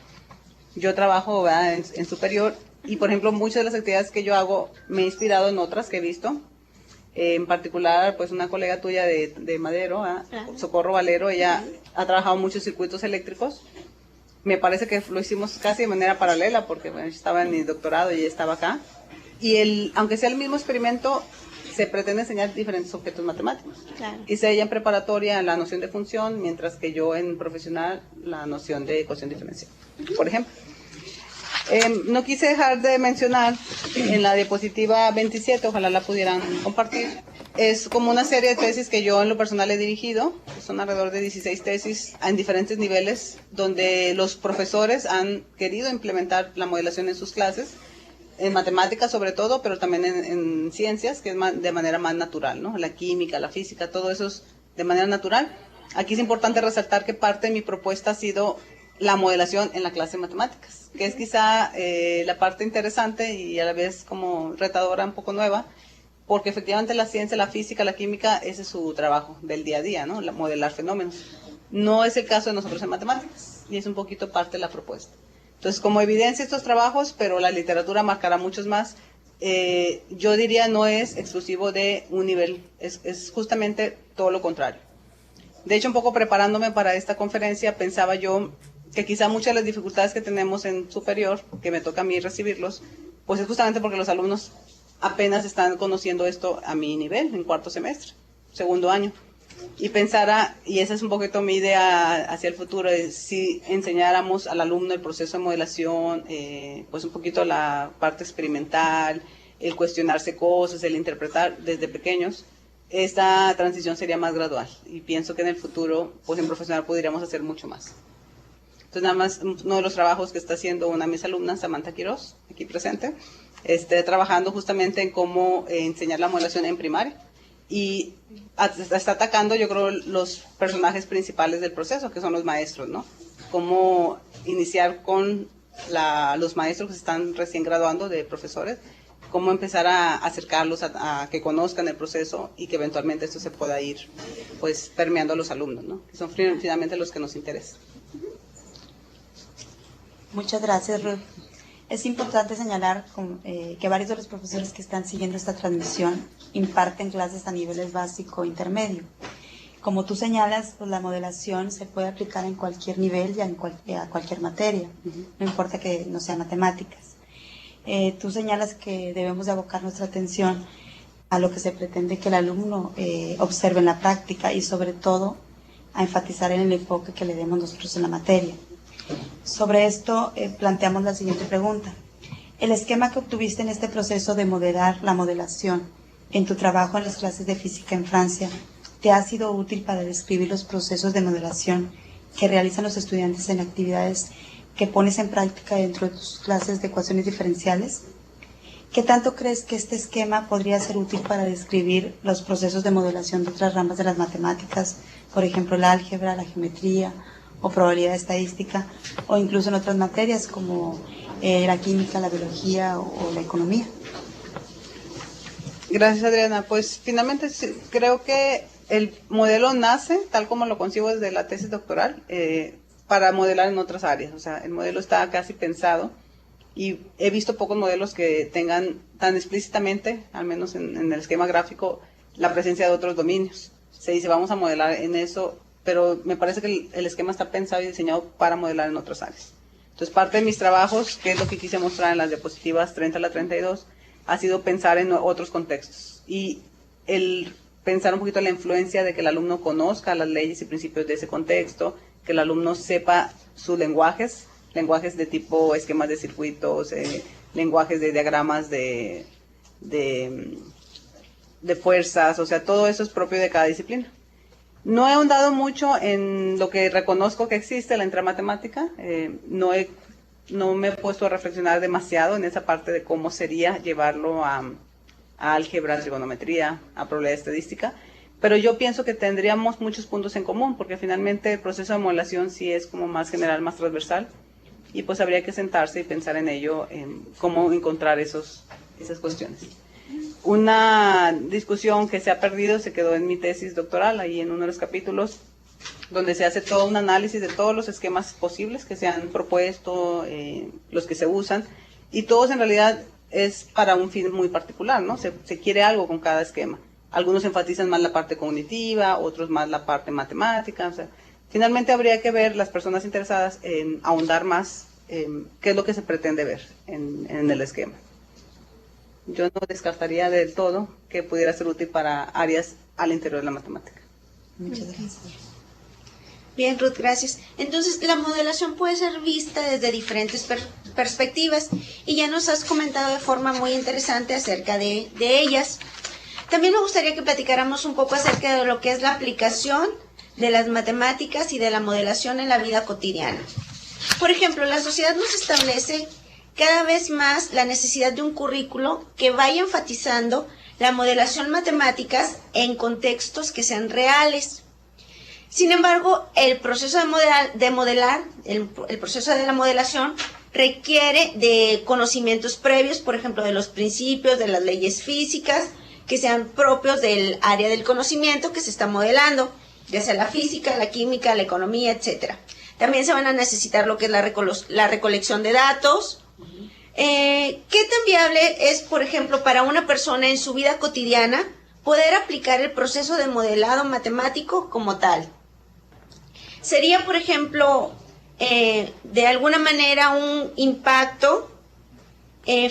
Yo trabajo, ¿verdad?, en superior, y por ejemplo muchas de las actividades que yo hago me he inspirado en otras que he visto. En particular, pues una colega tuya de Madero, Socorro Valero, ella ha trabajado muchos circuitos eléctricos. Me parece que lo hicimos casi de manera paralela porque bueno, yo estaba en mi doctorado y ella estaba acá. Y aunque sea el mismo experimento, se pretende enseñar diferentes objetos matemáticos. Claro. Hice ella en preparatoria la noción de función, mientras que yo en profesional la noción de ecuación diferencial, por ejemplo. No quise dejar de mencionar en la diapositiva 27, ojalá la pudieran compartir, es como una serie de tesis que yo en lo personal he dirigido, son alrededor de 16 tesis en diferentes niveles, donde los profesores han querido implementar la modelación en sus clases, en matemáticas sobre todo, pero también en ciencias, que es de manera más natural, ¿no? La química, la física, todo eso es de manera natural. Aquí es importante resaltar que parte de mi propuesta ha sido la modelación en la clase de matemáticas, que es quizá la parte interesante y a la vez como retadora, un poco nueva, porque efectivamente la ciencia, la física, la química, ese es su trabajo del día a día, ¿no? Modelar fenómenos. No es el caso de nosotros en matemáticas, y es un poquito parte de la propuesta. Entonces, como evidencia estos trabajos, pero la literatura marcará muchos más, yo diría no es exclusivo de un nivel, es justamente todo lo contrario. De hecho, un poco preparándome para esta conferencia, pensaba yo que quizá muchas de las dificultades que tenemos en superior, que me toca a mí recibirlos, pues es justamente porque los alumnos apenas están conociendo esto a mi nivel, en cuarto semestre, segundo año. Y pensara, y esa es un poquito mi idea hacia el futuro, es si enseñáramos al alumno el proceso de modelación, pues un poquito la parte experimental, el cuestionarse cosas, el interpretar desde pequeños, esta transición sería más gradual. Y pienso que en el futuro, pues en profesional podríamos hacer mucho más. Entonces, nada más, uno de los trabajos que está haciendo una de mis alumnas, Samantha Quiroz, aquí presente, trabajando justamente en cómo enseñar la modelación en primaria. Y está atacando, yo creo, los personajes principales del proceso, que son los maestros, ¿no? Cómo iniciar con los maestros que se están recién graduando de profesores, cómo empezar a acercarlos a que conozcan el proceso y que eventualmente esto se pueda ir, pues, permeando a los alumnos, ¿no? Que son finalmente los que nos interesan. Muchas gracias, Ruth. Es importante señalar que varios de los profesores que están siguiendo esta transmisión imparten clases a niveles básico e intermedio. Como tú señalas, pues la modelación se puede aplicar en cualquier nivel y a cualquier materia, no importa que no sean matemáticas. Tú señalas que debemos de abocar nuestra atención a lo que se pretende que el alumno observe en la práctica y sobre todo a enfatizar en el enfoque que le demos nosotros en la materia. Sobre esto planteamos la siguiente pregunta. ¿El esquema que obtuviste en este proceso de modelar la modelación en tu trabajo en las clases de física en Francia te ha sido útil para describir los procesos de modelación que realizan los estudiantes en actividades que pones en práctica dentro de tus clases de ecuaciones diferenciales? ¿Qué tanto crees que este esquema podría ser útil para describir los procesos de modelación de otras ramas de las matemáticas, por ejemplo, el álgebra, la geometría o probabilidad estadística, o incluso en otras materias como la química, la biología o la economía? Gracias, Adriana. Pues finalmente creo que el modelo nace, tal como lo concibo desde la tesis doctoral, para modelar en otras áreas. O sea, el modelo está casi pensado y he visto pocos modelos que tengan tan explícitamente, al menos en el esquema gráfico, la presencia de otros dominios. Se dice, vamos a modelar en eso, pero me parece que el esquema está pensado y diseñado para modelar en otras áreas. Entonces, parte de mis trabajos, que es lo que quise mostrar en las diapositivas 30 a la 32, ha sido pensar en otros contextos y el pensar un poquito la influencia de que el alumno conozca las leyes y principios de ese contexto, que el alumno sepa sus lenguajes de tipo esquemas de circuitos, lenguajes de diagramas de fuerzas, o sea, todo eso es propio de cada disciplina. No he ahondado mucho en lo que reconozco que existe, la intramatemática. No me he puesto a reflexionar demasiado en esa parte de cómo sería llevarlo a álgebra, trigonometría, a probabilidad estadística, pero yo pienso que tendríamos muchos puntos en común, porque finalmente el proceso de modelación sí es como más general, más transversal, y pues habría que sentarse y pensar en ello, en cómo encontrar esas cuestiones. Una discusión que se ha perdido, se quedó en mi tesis doctoral, ahí en uno de los capítulos, donde se hace todo un análisis de todos los esquemas posibles que se han propuesto, los que se usan, y todos en realidad es para un fin muy particular, ¿no? Se quiere algo con cada esquema. Algunos enfatizan más la parte cognitiva, otros más la parte matemática, o sea, finalmente habría que ver las personas interesadas en ahondar más qué es lo que se pretende ver en el esquema. Yo no descartaría del todo que pudiera ser útil para áreas al interior de la matemática. Muchas gracias. Bien, Ruth, gracias. Entonces, la modelación puede ser vista desde diferentes perspectivas y ya nos has comentado de forma muy interesante acerca de ellas. También me gustaría que platicáramos un poco acerca de lo que es la aplicación de las matemáticas y de la modelación en la vida cotidiana. Por ejemplo, la sociedad nos establece cada vez más la necesidad de un currículo que vaya enfatizando la modelación matemáticas en contextos que sean reales. Sin embargo, el proceso el proceso de la modelación requiere de conocimientos previos, por ejemplo, de los principios, de las leyes físicas, que sean propios del área del conocimiento que se está modelando, ya sea la física, la química, la economía, etc. También se van a necesitar lo que es la recolección de datos. ¿Qué tan viable es, por ejemplo, para una persona en su vida cotidiana poder aplicar el proceso de modelado matemático como tal? ¿Sería, por ejemplo, de alguna manera un impacto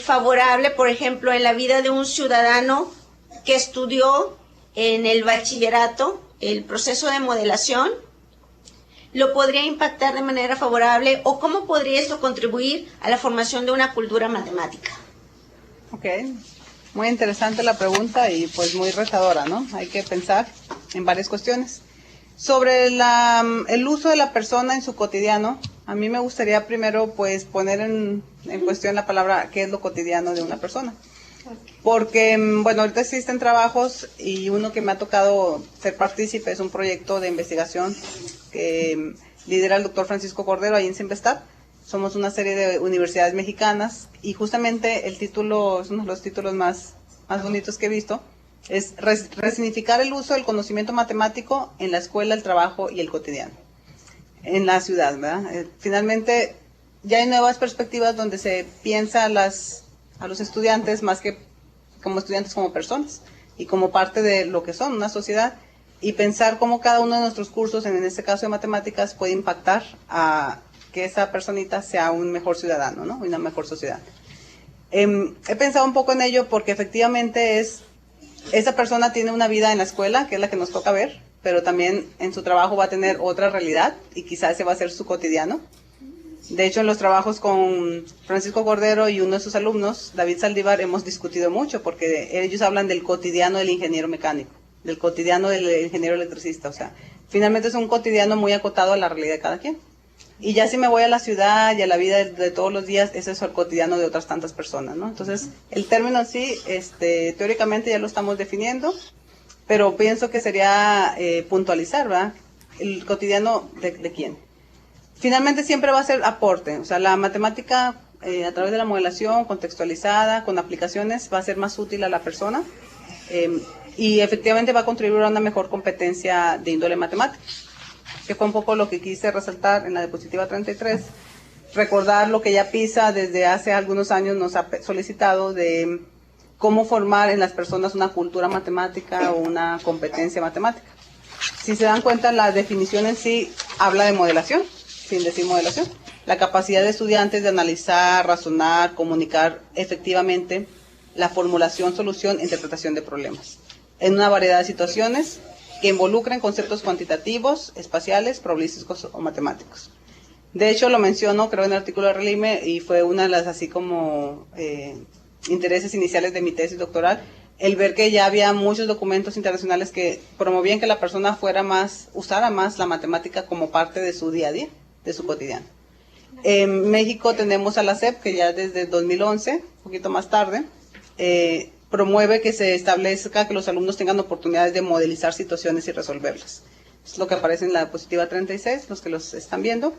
favorable, por ejemplo, en la vida de un ciudadano que estudió en el bachillerato el proceso de modelación? ¿Lo podría impactar de manera favorable o cómo podría esto contribuir a la formación de una cultura matemática? Ok, muy interesante la pregunta y pues muy retadora, ¿no? Hay que pensar en varias cuestiones. Sobre el uso de la persona en su cotidiano, a mí me gustaría primero pues poner en cuestión la palabra qué es lo cotidiano de una persona. Porque, bueno, ahorita existen trabajos y uno que me ha tocado ser partícipe es un proyecto de investigación que lidera el doctor Francisco Cordero ahí en Simvestab. Somos una serie de universidades mexicanas y justamente el título es uno de los títulos más bonitos que he visto. Es resignificar el uso del conocimiento matemático en la escuela, el trabajo y el cotidiano, en la ciudad, ¿verdad? Finalmente, ya hay nuevas perspectivas donde se piensa a los estudiantes más que como estudiantes, como personas y como parte de lo que son una sociedad, y pensar cómo cada uno de nuestros cursos, en este caso de matemáticas, puede impactar a que esa personita sea un mejor ciudadano, ¿no? Una mejor sociedad. He pensado un poco en ello porque efectivamente esa persona tiene una vida en la escuela, que es la que nos toca ver, pero también en su trabajo va a tener otra realidad y quizás ese va a ser su cotidiano. De hecho, en los trabajos con Francisco Cordero y uno de sus alumnos, David Saldívar, hemos discutido mucho porque ellos hablan del cotidiano del ingeniero mecánico, del cotidiano del ingeniero electricista. O sea, finalmente es un cotidiano muy acotado a la realidad de cada quien. Y ya si me voy a la ciudad y a la vida de todos los días, ese es el cotidiano de otras tantas personas, ¿no? Entonces, el término en sí, teóricamente ya lo estamos definiendo, pero pienso que sería puntualizar, ¿verdad? El cotidiano de quién. Finalmente siempre va a ser aporte, o sea, la matemática a través de la modelación contextualizada, con aplicaciones, va a ser más útil a la persona y efectivamente va a contribuir a una mejor competencia de índole matemática, que fue un poco lo que quise resaltar en la diapositiva 33, recordar lo que ya PISA desde hace algunos años nos ha solicitado de cómo formar en las personas una cultura matemática o una competencia matemática. Si se dan cuenta, la definición en sí habla de modelación, sin decir modelación. La capacidad de estudiantes de analizar, razonar, comunicar efectivamente la formulación, solución, interpretación de problemas en una variedad de situaciones que involucren conceptos cuantitativos, espaciales, probabilísticos o matemáticos. De hecho, lo menciono, creo, en el artículo de Relime, y fue una de las así como intereses iniciales de mi tesis doctoral, el ver que ya había muchos documentos internacionales que promovían que la persona usara más la matemática como parte de su día a día, de su cotidiano. En México tenemos a la SEP, que ya desde 2011, un poquito más tarde, promueve que se establezca que los alumnos tengan oportunidades de modelizar situaciones y resolverlas. Es lo que aparece en la diapositiva 36, los que los están viendo.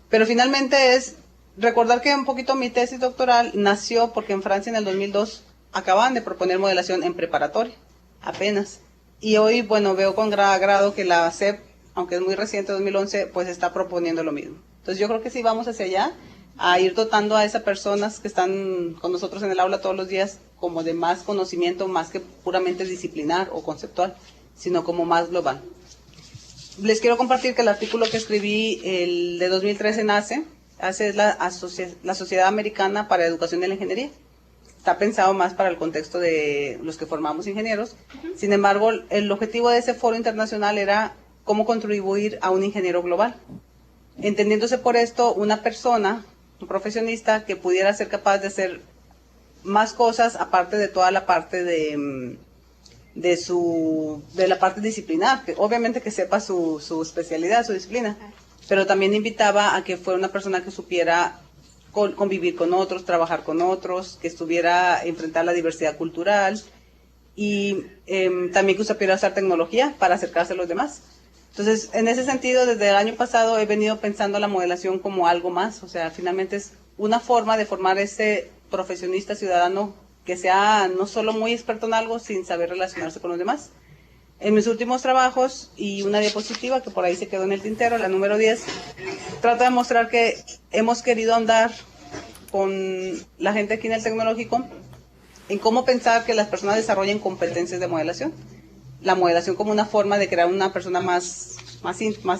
Pero finalmente es recordar que un poquito mi tesis doctoral nació porque en Francia en el 2002 acaban de proponer modelación en preparatoria, apenas. Y hoy, bueno, veo con gran agrado que la SEP, aunque es muy reciente, 2011, pues está proponiendo lo mismo. Entonces yo creo que sí vamos hacia allá, a ir dotando a esas personas que están con nosotros en el aula todos los días como de más conocimiento, más que puramente disciplinar o conceptual, sino como más global. Les quiero compartir que el artículo que escribí, el de 2013 en ACE es la Sociedad Americana para la Educación de la Ingeniería. Está pensado más para el contexto de los que formamos ingenieros. Sin embargo, el objetivo de ese foro internacional era cómo contribuir a un ingeniero global. Entendiéndose por esto una persona, un profesionista que pudiera ser capaz de hacer más cosas aparte de toda la parte de la parte disciplinar, que obviamente que sepa su especialidad, su disciplina, pero también invitaba a que fuera una persona que supiera convivir con otros, trabajar con otros, que estuviera enfrentar la diversidad cultural y también que supiera usar tecnología para acercarse a los demás. Entonces, en ese sentido, desde el año pasado he venido pensando la modelación como algo más, o sea, finalmente es una forma de formar ese profesionista ciudadano que sea no solo muy experto en algo sin saber relacionarse con los demás. En mis últimos trabajos, y una diapositiva que por ahí se quedó en el tintero, la número 10, trata de mostrar que hemos querido andar con la gente aquí en el tecnológico en cómo pensar que las personas desarrollen competencias de modelación. La modelación como una forma de crear una persona más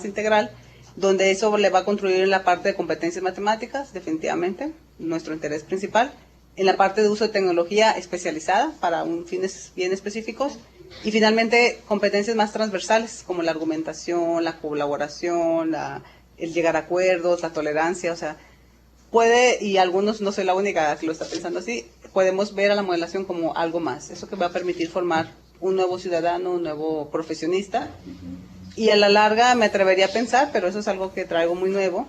integral, donde eso le va a construir en la parte de competencias matemáticas, definitivamente, nuestro interés principal, en la parte de uso de tecnología especializada para fines bien específicos, y finalmente competencias más transversales como la argumentación, la colaboración, el llegar a acuerdos, la tolerancia, o sea, puede, y algunos, no soy la única que lo está pensando así, podemos ver a la modelación como algo más, eso que va a permitir formar un nuevo ciudadano, un nuevo profesionista, y a la larga me atrevería a pensar, pero eso es algo que traigo muy nuevo,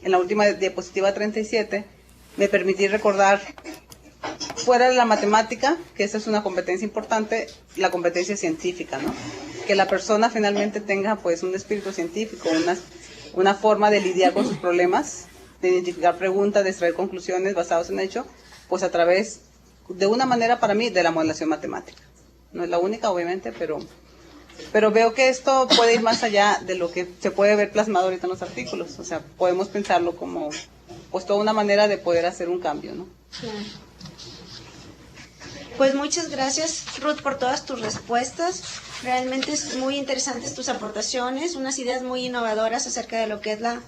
en la última diapositiva 37, me permití recordar, fuera de la matemática, que esa es una competencia importante, la competencia científica, ¿no? Que la persona finalmente tenga pues un espíritu científico, una forma de lidiar con sus problemas, de identificar preguntas, de extraer conclusiones basadas en hecho, pues a través, de una manera para mí, de la modelación matemática. No es la única, obviamente, pero veo que esto puede ir más allá de lo que se puede ver plasmado ahorita en los artículos. O sea, podemos pensarlo como pues toda una manera de poder hacer un cambio, ¿no? Claro. Pues muchas gracias, Ruth, por todas tus respuestas. Realmente es muy interesantes tus aportaciones, unas ideas muy innovadoras acerca de lo que es la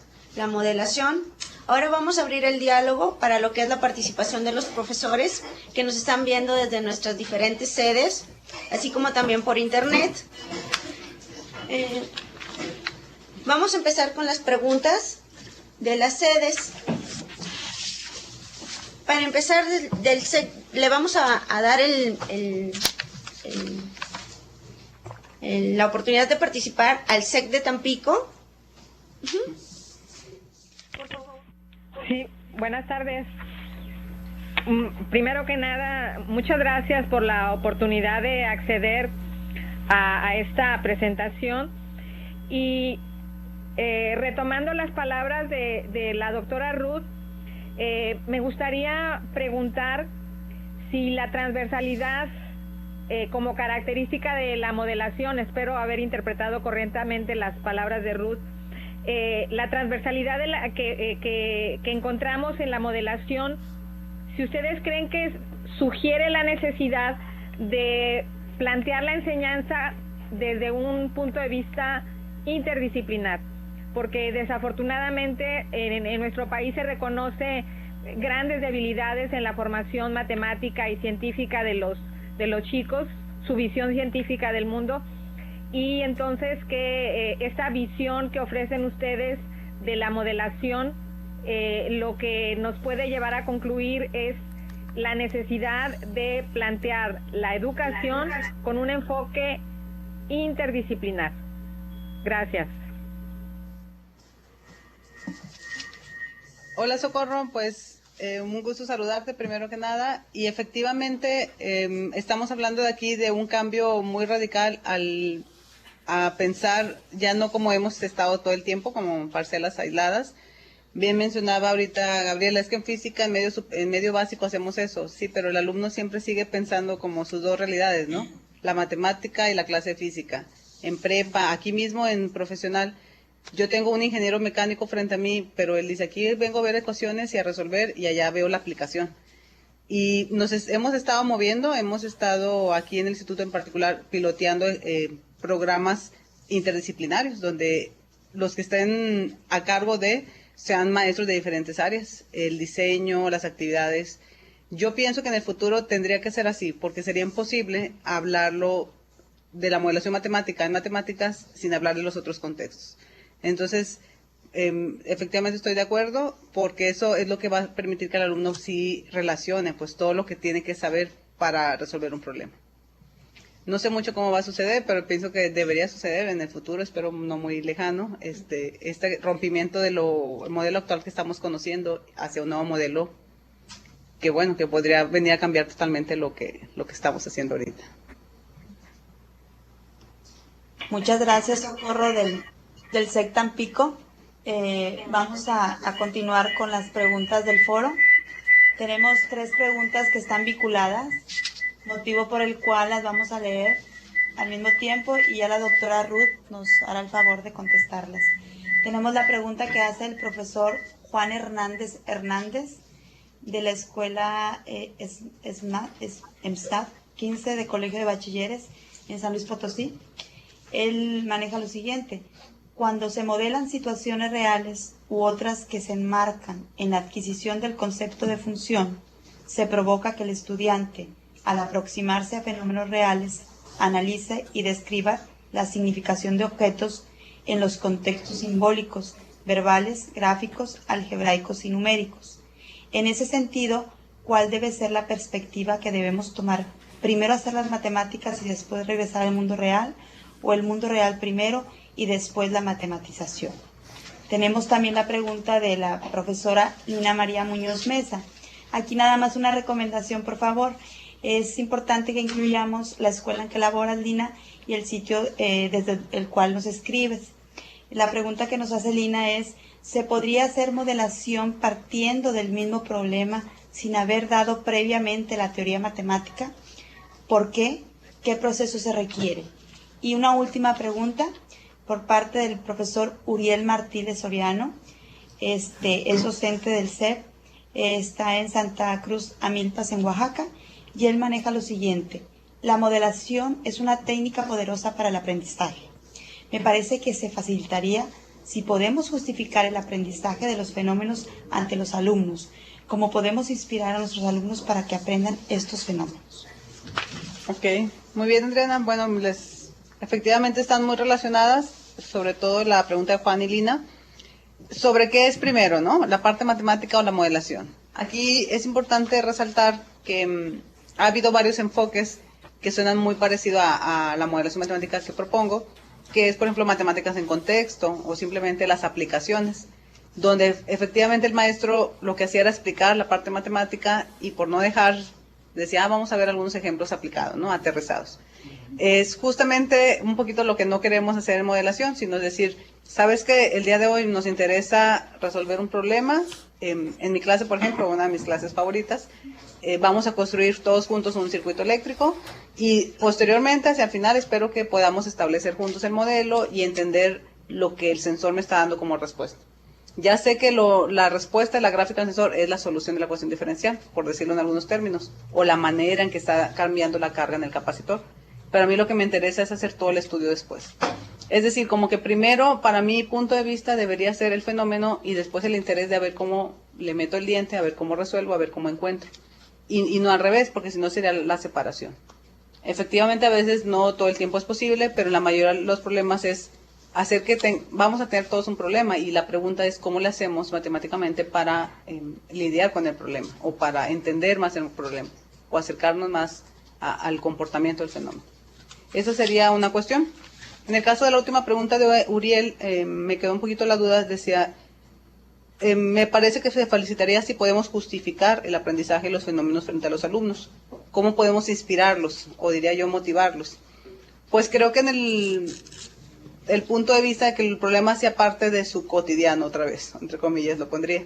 modelación. Ahora vamos a abrir el diálogo para lo que es la participación de los profesores que nos están viendo desde nuestras diferentes sedes, así como también por internet. Vamos a empezar con las preguntas de las sedes. Para empezar, del SEC, le vamos a dar la oportunidad de participar al SEC de Tampico. Sí, buenas tardes. Primero que nada, muchas gracias por la oportunidad de acceder a esta presentación. Y retomando las palabras de la doctora Ruth, me gustaría preguntar si la transversalidad como característica de la modelación, espero haber interpretado correctamente las palabras de Ruth, la transversalidad que encontramos en la modelación, si ustedes creen que sugiere la necesidad de plantear la enseñanza desde un punto de vista interdisciplinar, porque desafortunadamente en nuestro país se reconoce grandes debilidades en la formación matemática y científica de los chicos, su visión científica del mundo, y entonces que esta visión que ofrecen ustedes de la modelación, lo que nos puede llevar a concluir es la necesidad de plantear la educación con un enfoque interdisciplinar. Gracias. Hola Socorro, pues un gusto saludarte primero que nada, y efectivamente estamos hablando de aquí de un cambio muy radical a pensar ya no como hemos estado todo el tiempo, como parcelas aisladas. Bien mencionaba ahorita Gabriela, es que en física, en medio básico hacemos eso, sí, pero el alumno siempre sigue pensando como sus dos realidades, ¿no? La matemática y la clase de física. En prepa, aquí mismo en profesional, yo tengo un ingeniero mecánico frente a mí, pero él dice, aquí vengo a ver ecuaciones y a resolver, y allá veo la aplicación. Y hemos estado moviendo, hemos estado aquí en el instituto en particular piloteando programas interdisciplinarios, donde los que estén a cargo sean maestros de diferentes áreas, el diseño, las actividades. Yo pienso que en el futuro tendría que ser así, porque sería imposible hablarlo de la modelación matemática en matemáticas sin hablar de los otros contextos. Entonces, efectivamente estoy de acuerdo, porque eso es lo que va a permitir que el alumno sí relacione pues todo lo que tiene que saber para resolver un problema. No sé mucho cómo va a suceder, pero pienso que debería suceder en el futuro, espero no muy lejano, este rompimiento del modelo actual que estamos conociendo hacia un nuevo modelo que bueno, que podría venir a cambiar totalmente lo que estamos haciendo ahorita. Muchas gracias, Socorro, del SEC Tampico. Vamos a continuar con las preguntas del foro. Tenemos 3 preguntas que están vinculadas, motivo por el cual las vamos a leer al mismo tiempo y ya la doctora Ruth nos hará el favor de contestarlas. Tenemos la pregunta que hace el profesor Juan Hernández de la escuela EMSTAD 15 de Colegio de Bachilleres en San Luis Potosí. Él maneja lo siguiente: cuando se modelan situaciones reales u otras que se enmarcan en la adquisición del concepto de función, se provoca que el estudiante, al aproximarse a fenómenos reales, analice y describa la significación de objetos en los contextos simbólicos, verbales, gráficos, algebraicos y numéricos. En ese sentido, ¿cuál debe ser la perspectiva que debemos tomar? ¿Primero hacer las matemáticas y después regresar al mundo real? ¿O el mundo real primero y después la matematización? Tenemos también la pregunta de la profesora Lina María Muñoz Mesa. Aquí nada más una recomendación, por favor. Es importante que incluyamos la escuela en que laboras, Lina, y el sitio desde el cual nos escribes. La pregunta que nos hace Lina es: ¿se podría hacer modelación partiendo del mismo problema sin haber dado previamente la teoría matemática? ¿Por qué? ¿Qué proceso se requiere? Y una última pregunta por parte del profesor Uriel Martínez Soriano, es docente del CEP, está en Santa Cruz Amilpas, en Oaxaca, y él maneja lo siguiente: la modelación es una técnica poderosa para el aprendizaje. Me parece que se facilitaría si podemos justificar el aprendizaje de los fenómenos ante los alumnos, como podemos inspirar a nuestros alumnos para que aprendan estos fenómenos. Ok, muy bien, Adriana. Bueno, efectivamente están muy relacionadas, sobre todo la pregunta de Juan y Lina, sobre qué es primero, ¿no? La parte matemática o la modelación. Aquí es importante resaltar que ha habido varios enfoques que suenan muy parecido a la modelación matemática que propongo, que es, por ejemplo, matemáticas en contexto o simplemente las aplicaciones, donde efectivamente el maestro lo que hacía era explicar la parte matemática y por no dejar, decía, vamos a ver algunos ejemplos aplicados, ¿no? Aterrizados. Es justamente un poquito lo que no queremos hacer en modelación, sino decir, ¿sabes qué? El día de hoy nos interesa resolver un problema. En mi clase, por ejemplo, una de mis clases favoritas, vamos a construir todos juntos un circuito eléctrico y posteriormente, hacia el final, espero que podamos establecer juntos el modelo y entender lo que el sensor me está dando como respuesta. Ya sé que la respuesta de la gráfica del sensor es la solución de la ecuación diferencial, por decirlo en algunos términos, o la manera en que está cambiando la carga en el capacitor. Pero a mí lo que me interesa es hacer todo el estudio después. Es decir, como que primero, para mi punto de vista, debería ser el fenómeno y después el interés de a ver cómo le meto el diente, a ver cómo resuelvo, a ver cómo encuentro. Y no al revés, porque si no sería la separación. Efectivamente, a veces no todo el tiempo es posible, pero la mayoría de los problemas es hacer que vamos a tener todos un problema, y la pregunta es cómo le hacemos matemáticamente para lidiar con el problema, o para entender más el problema, o acercarnos más al comportamiento del fenómeno. Esa sería una cuestión. En el caso de la última pregunta de Uriel, me quedó un poquito la duda, decía, me parece que se felicitaría si podemos justificar el aprendizaje de los fenómenos frente a los alumnos. ¿Cómo podemos inspirarlos, o diría yo motivarlos? Pues creo que en el punto de vista de que el problema sea parte de su cotidiano, otra vez, entre comillas lo pondría.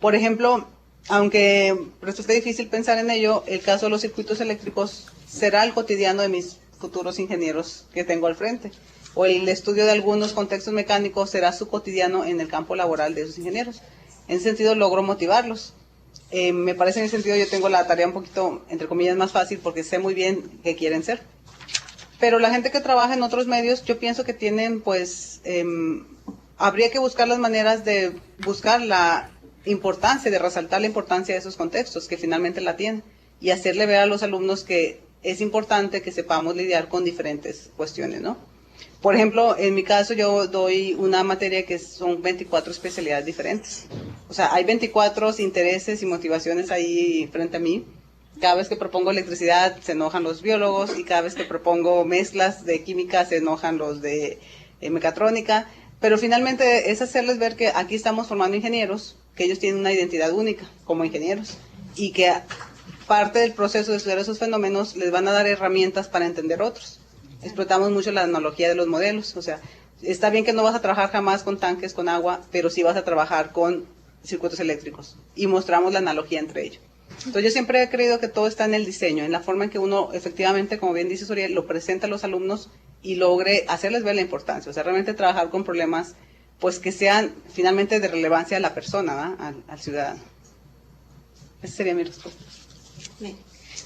Por ejemplo, aunque resulta difícil pensar en ello, el caso de los circuitos eléctricos será el cotidiano de mis futuros ingenieros que tengo al frente, o el estudio de algunos contextos mecánicos será su cotidiano en el campo laboral de esos ingenieros. En ese sentido logro motivarlos. Me parece en ese sentido yo tengo la tarea un poquito, entre comillas, más fácil, porque sé muy bien qué quieren ser. Pero la gente que trabaja en otros medios, yo pienso que tienen, pues, habría que buscar las maneras de buscar la importancia, de resaltar la importancia de esos contextos, que finalmente la tienen, y hacerle ver a los alumnos que es importante que sepamos lidiar con diferentes cuestiones, ¿no? Por ejemplo, en mi caso yo doy una materia que son 24 especialidades diferentes. O sea, hay 24 intereses y motivaciones ahí frente a mí. Cada vez que propongo electricidad se enojan los biólogos, y cada vez que propongo mezclas de química se enojan los de mecatrónica. Pero finalmente es hacerles ver que aquí estamos formando ingenieros, que ellos tienen una identidad única como ingenieros, y que parte del proceso de estudiar esos fenómenos les van a dar herramientas para entender otros. Explotamos mucho la analogía de los modelos, o sea, está bien que no vas a trabajar jamás con tanques, con agua, pero sí vas a trabajar con circuitos eléctricos, y mostramos la analogía entre ellos. Entonces yo siempre he creído que todo está en el diseño, en la forma en que uno efectivamente, como bien dice Suriel, lo presenta a los alumnos y logre hacerles ver la importancia, o sea, realmente trabajar con problemas pues que sean finalmente de relevancia a la persona, al ciudadano. Esa sería mi respuesta. Bien.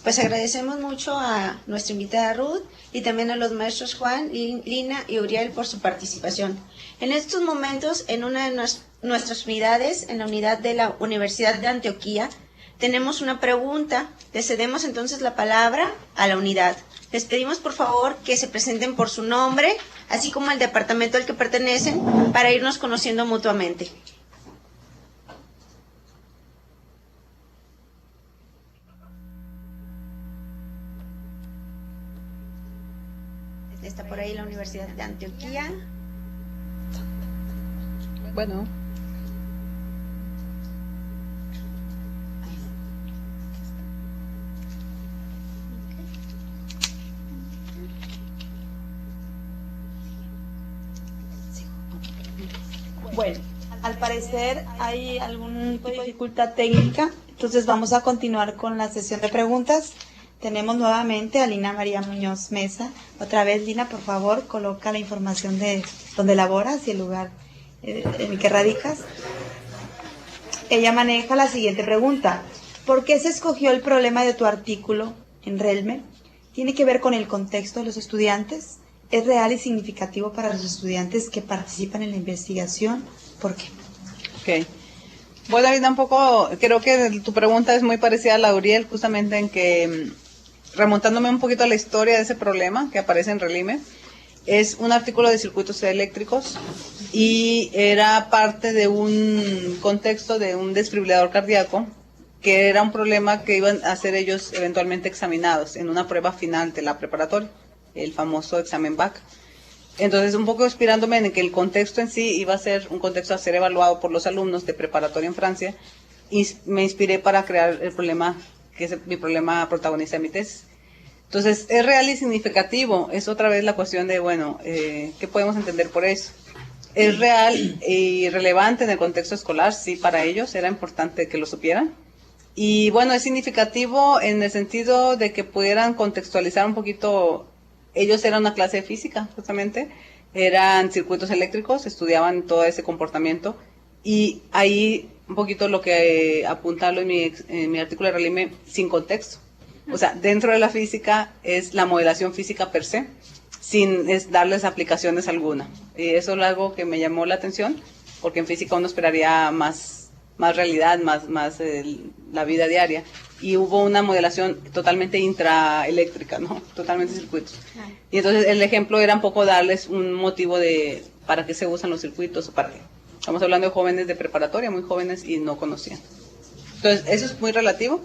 Pues agradecemos mucho a nuestra invitada Ruth, y también a los maestros Juan, Lina y Uriel por su participación. En estos momentos, en una de nuestras unidades, en la unidad de la Universidad de Antioquia, tenemos una pregunta. Le cedemos entonces la palabra a la unidad. Les pedimos por favor que se presenten por su nombre, así como el departamento al que pertenecen, para irnos conociendo mutuamente. Está por ahí la Universidad de Antioquia. Bueno. Bueno, al parecer hay algún tipo de dificultad técnica, entonces vamos a continuar con la sesión de preguntas. Tenemos nuevamente a Lina María Muñoz Mesa. Otra vez, Lina, por favor, coloca la información de donde laboras y el lugar en el que radicas. Ella maneja la siguiente pregunta. ¿Por qué se escogió el problema de tu artículo en RELME? ¿Tiene que ver con el contexto de los estudiantes? ¿Es real y significativo para los estudiantes que participan en la investigación? ¿Por qué? Ok. Bueno, Lina, un poco, creo que tu pregunta es muy parecida a la de Uriel, justamente en que, remontándome un poquito a la historia de ese problema que aparece en RELIME, es un artículo de circuitos eléctricos y era parte de un contexto de un desfibrilador cardíaco, que era un problema que iban a ser ellos eventualmente examinados en una prueba final de la preparatoria, el famoso examen BAC. Entonces, un poco inspirándome en que el contexto en sí iba a ser un contexto a ser evaluado por los alumnos de preparatoria en Francia, y me inspiré para crear el problema, que es mi problema protagonista de mi tesis. Entonces, es real y significativo. Es otra vez la cuestión de, bueno, ¿qué podemos entender por eso? Es real y relevante en el contexto escolar, sí, para ellos era importante que lo supieran. Y bueno, es significativo en el sentido de que pudieran contextualizar un poquito. Ellos eran una clase de física, justamente, eran circuitos eléctricos, estudiaban todo ese comportamiento, y ahí un poquito lo que apuntarlo en mi artículo de RELIME, sin contexto. O sea, dentro de la física es la modelación física per se, sin darles aplicaciones alguna. Y eso es algo que me llamó la atención, porque en física uno esperaría más realidad, más la vida diaria. y hubo una modelación totalmente intraeléctrica, ¿no? Totalmente circuitos. Y entonces el ejemplo era un poco darles un motivo de para qué se usan los circuitos o para qué. Estamos hablando de jóvenes de preparatoria, muy jóvenes y no conocían. Entonces eso es muy relativo.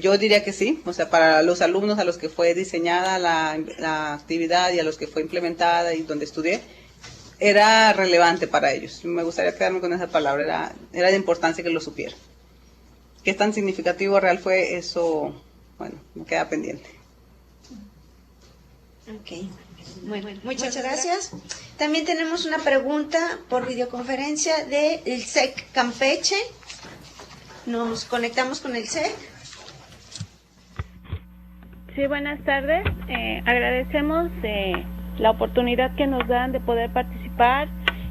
Yo diría que sí, o sea, para los alumnos a los que fue diseñada la actividad y a los que fue implementada y donde estudié, era relevante para ellos. Me gustaría quedarme con esa palabra, era de importancia que lo supieran. ¿Qué tan significativo real fue eso? Bueno, me queda pendiente. Ok, muy bueno. Muchas gracias. También tenemos una pregunta por videoconferencia del SEC Campeche. Nos conectamos con el SEC. Sí, buenas tardes. Agradecemos la oportunidad que nos dan de poder participar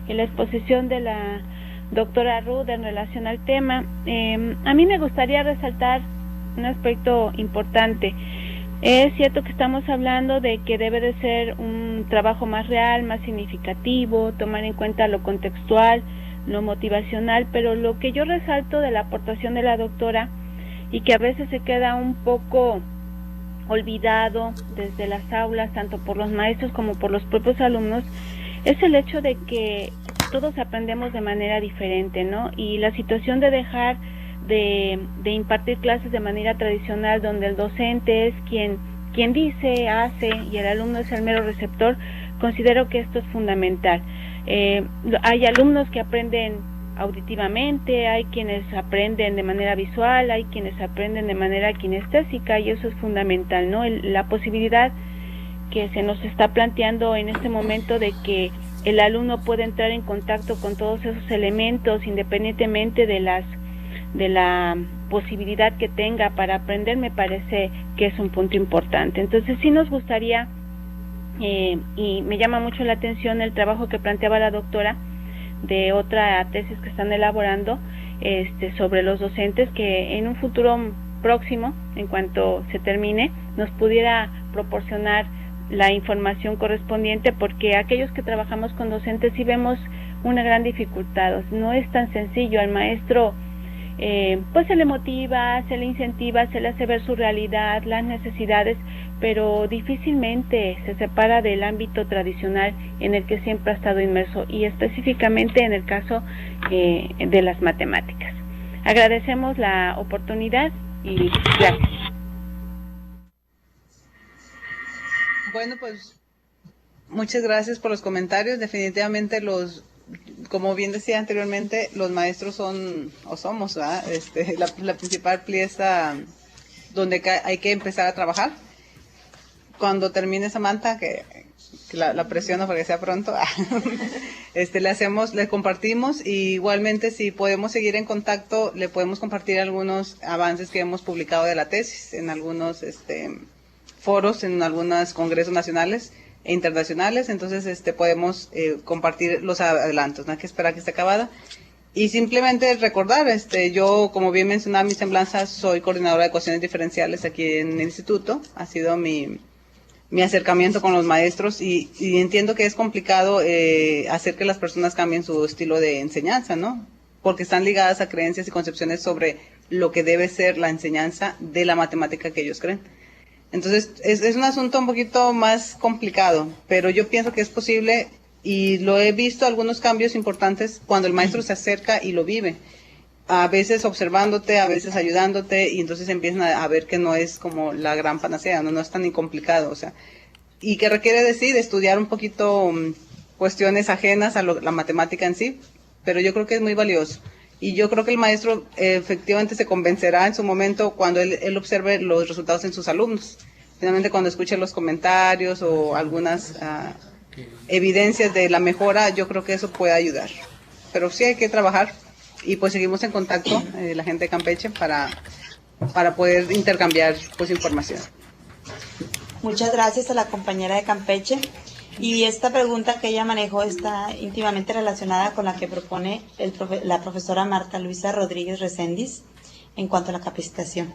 en la exposición de la doctora Ruth en relación al tema. A mí me gustaría resaltar un aspecto importante. Es cierto que estamos hablando de que debe de ser un trabajo más real, más significativo, tomar en cuenta lo contextual, lo motivacional, pero lo que yo resalto de la aportación de la doctora y que a veces se queda un poco olvidado desde las aulas, tanto por los maestros como por los propios alumnos, es el hecho de que todos aprendemos de manera diferente, ¿no? Y la situación de dejar de impartir clases de manera tradicional, donde el docente es quien dice, hace, y el alumno es el mero receptor, considero que esto es fundamental. Hay alumnos que aprenden auditivamente, hay quienes aprenden de manera visual, hay quienes aprenden de manera kinestésica, y eso es fundamental, ¿no? La posibilidad que se nos está planteando en este momento de que el alumno puede entrar en contacto con todos esos elementos independientemente de la posibilidad que tenga para aprender, me parece que es un punto importante. Entonces sí nos gustaría, y me llama mucho la atención el trabajo que planteaba la doctora de otra tesis que están elaborando sobre los docentes, que en un futuro próximo, en cuanto se termine, nos pudiera proporcionar la información correspondiente, porque aquellos que trabajamos con docentes sí vemos una gran dificultad. No es tan sencillo. Al maestro pues se le motiva, se le incentiva, se le hace ver su realidad, las necesidades, pero difícilmente se separa del ámbito tradicional en el que siempre ha estado inmerso, y específicamente en el caso de las matemáticas. Agradecemos la oportunidad y gracias. Bueno, pues muchas gracias por los comentarios. Definitivamente como bien decía anteriormente, los maestros somos la principal pieza donde hay que empezar a trabajar. Cuando termine Samantha, que la presiono para que sea pronto, le compartimos, y igualmente si podemos seguir en contacto, le podemos compartir algunos avances que hemos publicado de la tesis en algunos foros, en algunos congresos nacionales e internacionales. Entonces podemos compartir los adelantos, no hay que esperar que esté acabada. Y simplemente recordar, yo, como bien mencionaba mi semblanza, soy coordinadora de ecuaciones diferenciales aquí en el instituto. Ha sido mi acercamiento con los maestros, y entiendo que es complicado hacer que las personas cambien su estilo de enseñanza, ¿no? Porque están ligadas a creencias y concepciones sobre lo que debe ser la enseñanza de la matemática que ellos creen. Entonces, es un asunto un poquito más complicado, pero yo pienso que es posible, y lo he visto algunos cambios importantes cuando el maestro se acerca y lo vive. A veces observándote, a veces ayudándote, y entonces empiezan a ver que no es como la gran panacea, no es tan incomplicado, o sea, y que requiere decir estudiar un poquito cuestiones ajenas a la matemática en sí, pero yo creo que es muy valioso. Y yo creo que el maestro efectivamente se convencerá en su momento cuando él observe los resultados en sus alumnos. Finalmente, cuando escuche los comentarios o algunas evidencias de la mejora, yo creo que eso puede ayudar. Pero sí hay que trabajar, y pues seguimos en contacto, la gente de Campeche, para poder intercambiar pues información. Muchas gracias a la compañera de Campeche. Y esta pregunta que ella manejó está íntimamente relacionada con la que propone la profesora Marta Luisa Rodríguez Recendis en cuanto a la capacitación.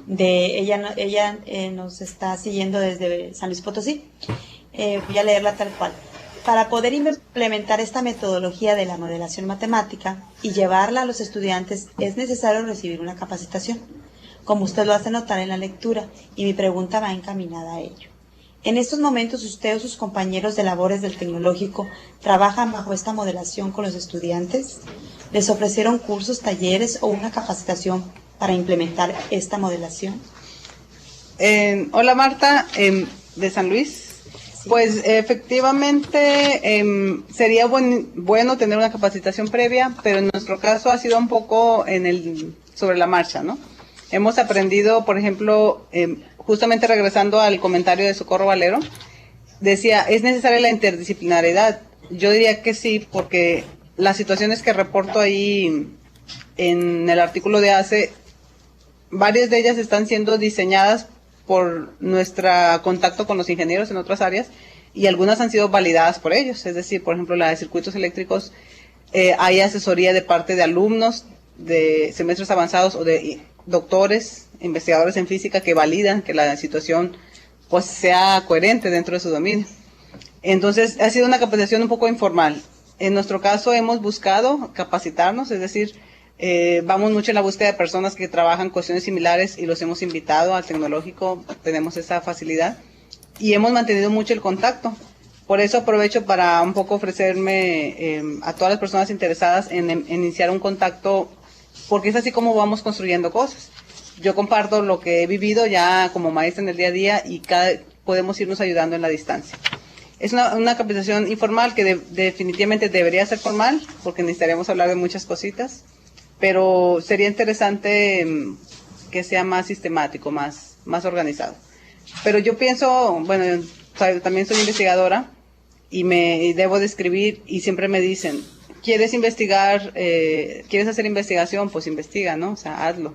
Ella nos está siguiendo desde San Luis Potosí. Voy a leerla tal cual. Para poder implementar esta metodología de la modelación matemática y llevarla a los estudiantes, es necesario recibir una capacitación. como usted lo hace notar en la lectura, y mi pregunta va encaminada a ello. En estos momentos, usted o sus compañeros de labores del tecnológico trabajan bajo esta modelación con los estudiantes. ¿Les ofrecieron cursos, talleres o una capacitación para implementar esta modelación? Hola Marta, de San Luis. Sí. Pues efectivamente sería bueno tener una capacitación previa, pero en nuestro caso ha sido un poco sobre la marcha, ¿no? Hemos aprendido, por ejemplo, justamente regresando al comentario de Socorro Valero, decía, ¿es necesaria la interdisciplinariedad? Yo diría que sí, porque las situaciones que reporto ahí en el artículo de ACE, varias de ellas están siendo diseñadas por nuestro contacto con los ingenieros en otras áreas y algunas han sido validadas por ellos. Es decir, por ejemplo, la de circuitos eléctricos, hay asesoría de parte de alumnos de semestres avanzados o de doctores, investigadores en física que validan que la situación pues sea coherente dentro de su dominio. Entonces, ha sido una capacitación un poco informal. En nuestro caso hemos buscado capacitarnos, es decir, vamos mucho en la búsqueda de personas que trabajan cuestiones similares y los hemos invitado al tecnológico, tenemos esa facilidad y hemos mantenido mucho el contacto. Por eso aprovecho para un poco ofrecerme a todas las personas interesadas en iniciar un contacto, porque es así como vamos construyendo cosas. Yo comparto lo que he vivido ya como maestra en el día a día y podemos irnos ayudando en la distancia. Es una capacitación informal que definitivamente debería ser formal, porque necesitaríamos hablar de muchas cositas, pero sería interesante que sea más sistemático, más organizado. Pero yo pienso, bueno, yo también soy investigadora y debo de escribir y siempre me dicen, ¿quieres investigar? ¿Quieres hacer investigación? Pues investiga, ¿no? O sea, hazlo.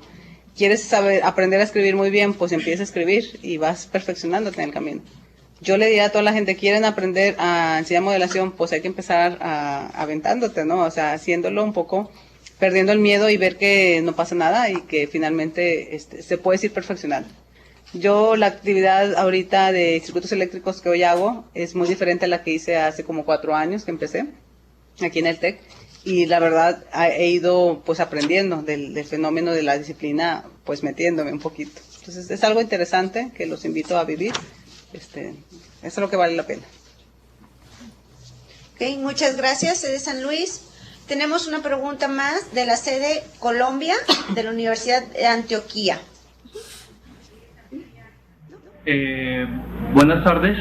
¿Quieres aprender a escribir muy bien? Pues empieza a escribir y vas perfeccionándote en el camino. Yo le diría a toda la gente, quieren aprender a enseñar modelación, pues hay que empezar aventándote, ¿no? O sea, haciéndolo un poco, perdiendo el miedo y ver que no pasa nada y que finalmente se puede ir perfeccionando. Yo la actividad ahorita de circuitos eléctricos que hoy hago es muy diferente a la que hice hace como 4 años que empecé aquí en el TEC. Y la verdad he ido pues aprendiendo del fenómeno de la disciplina, pues metiéndome un poquito. Entonces es algo interesante que los invito a vivir. Eso es lo que vale la pena. Ok, muchas gracias, sede San Luis. Tenemos una pregunta más de la sede Colombia de la Universidad de Antioquia. Buenas tardes.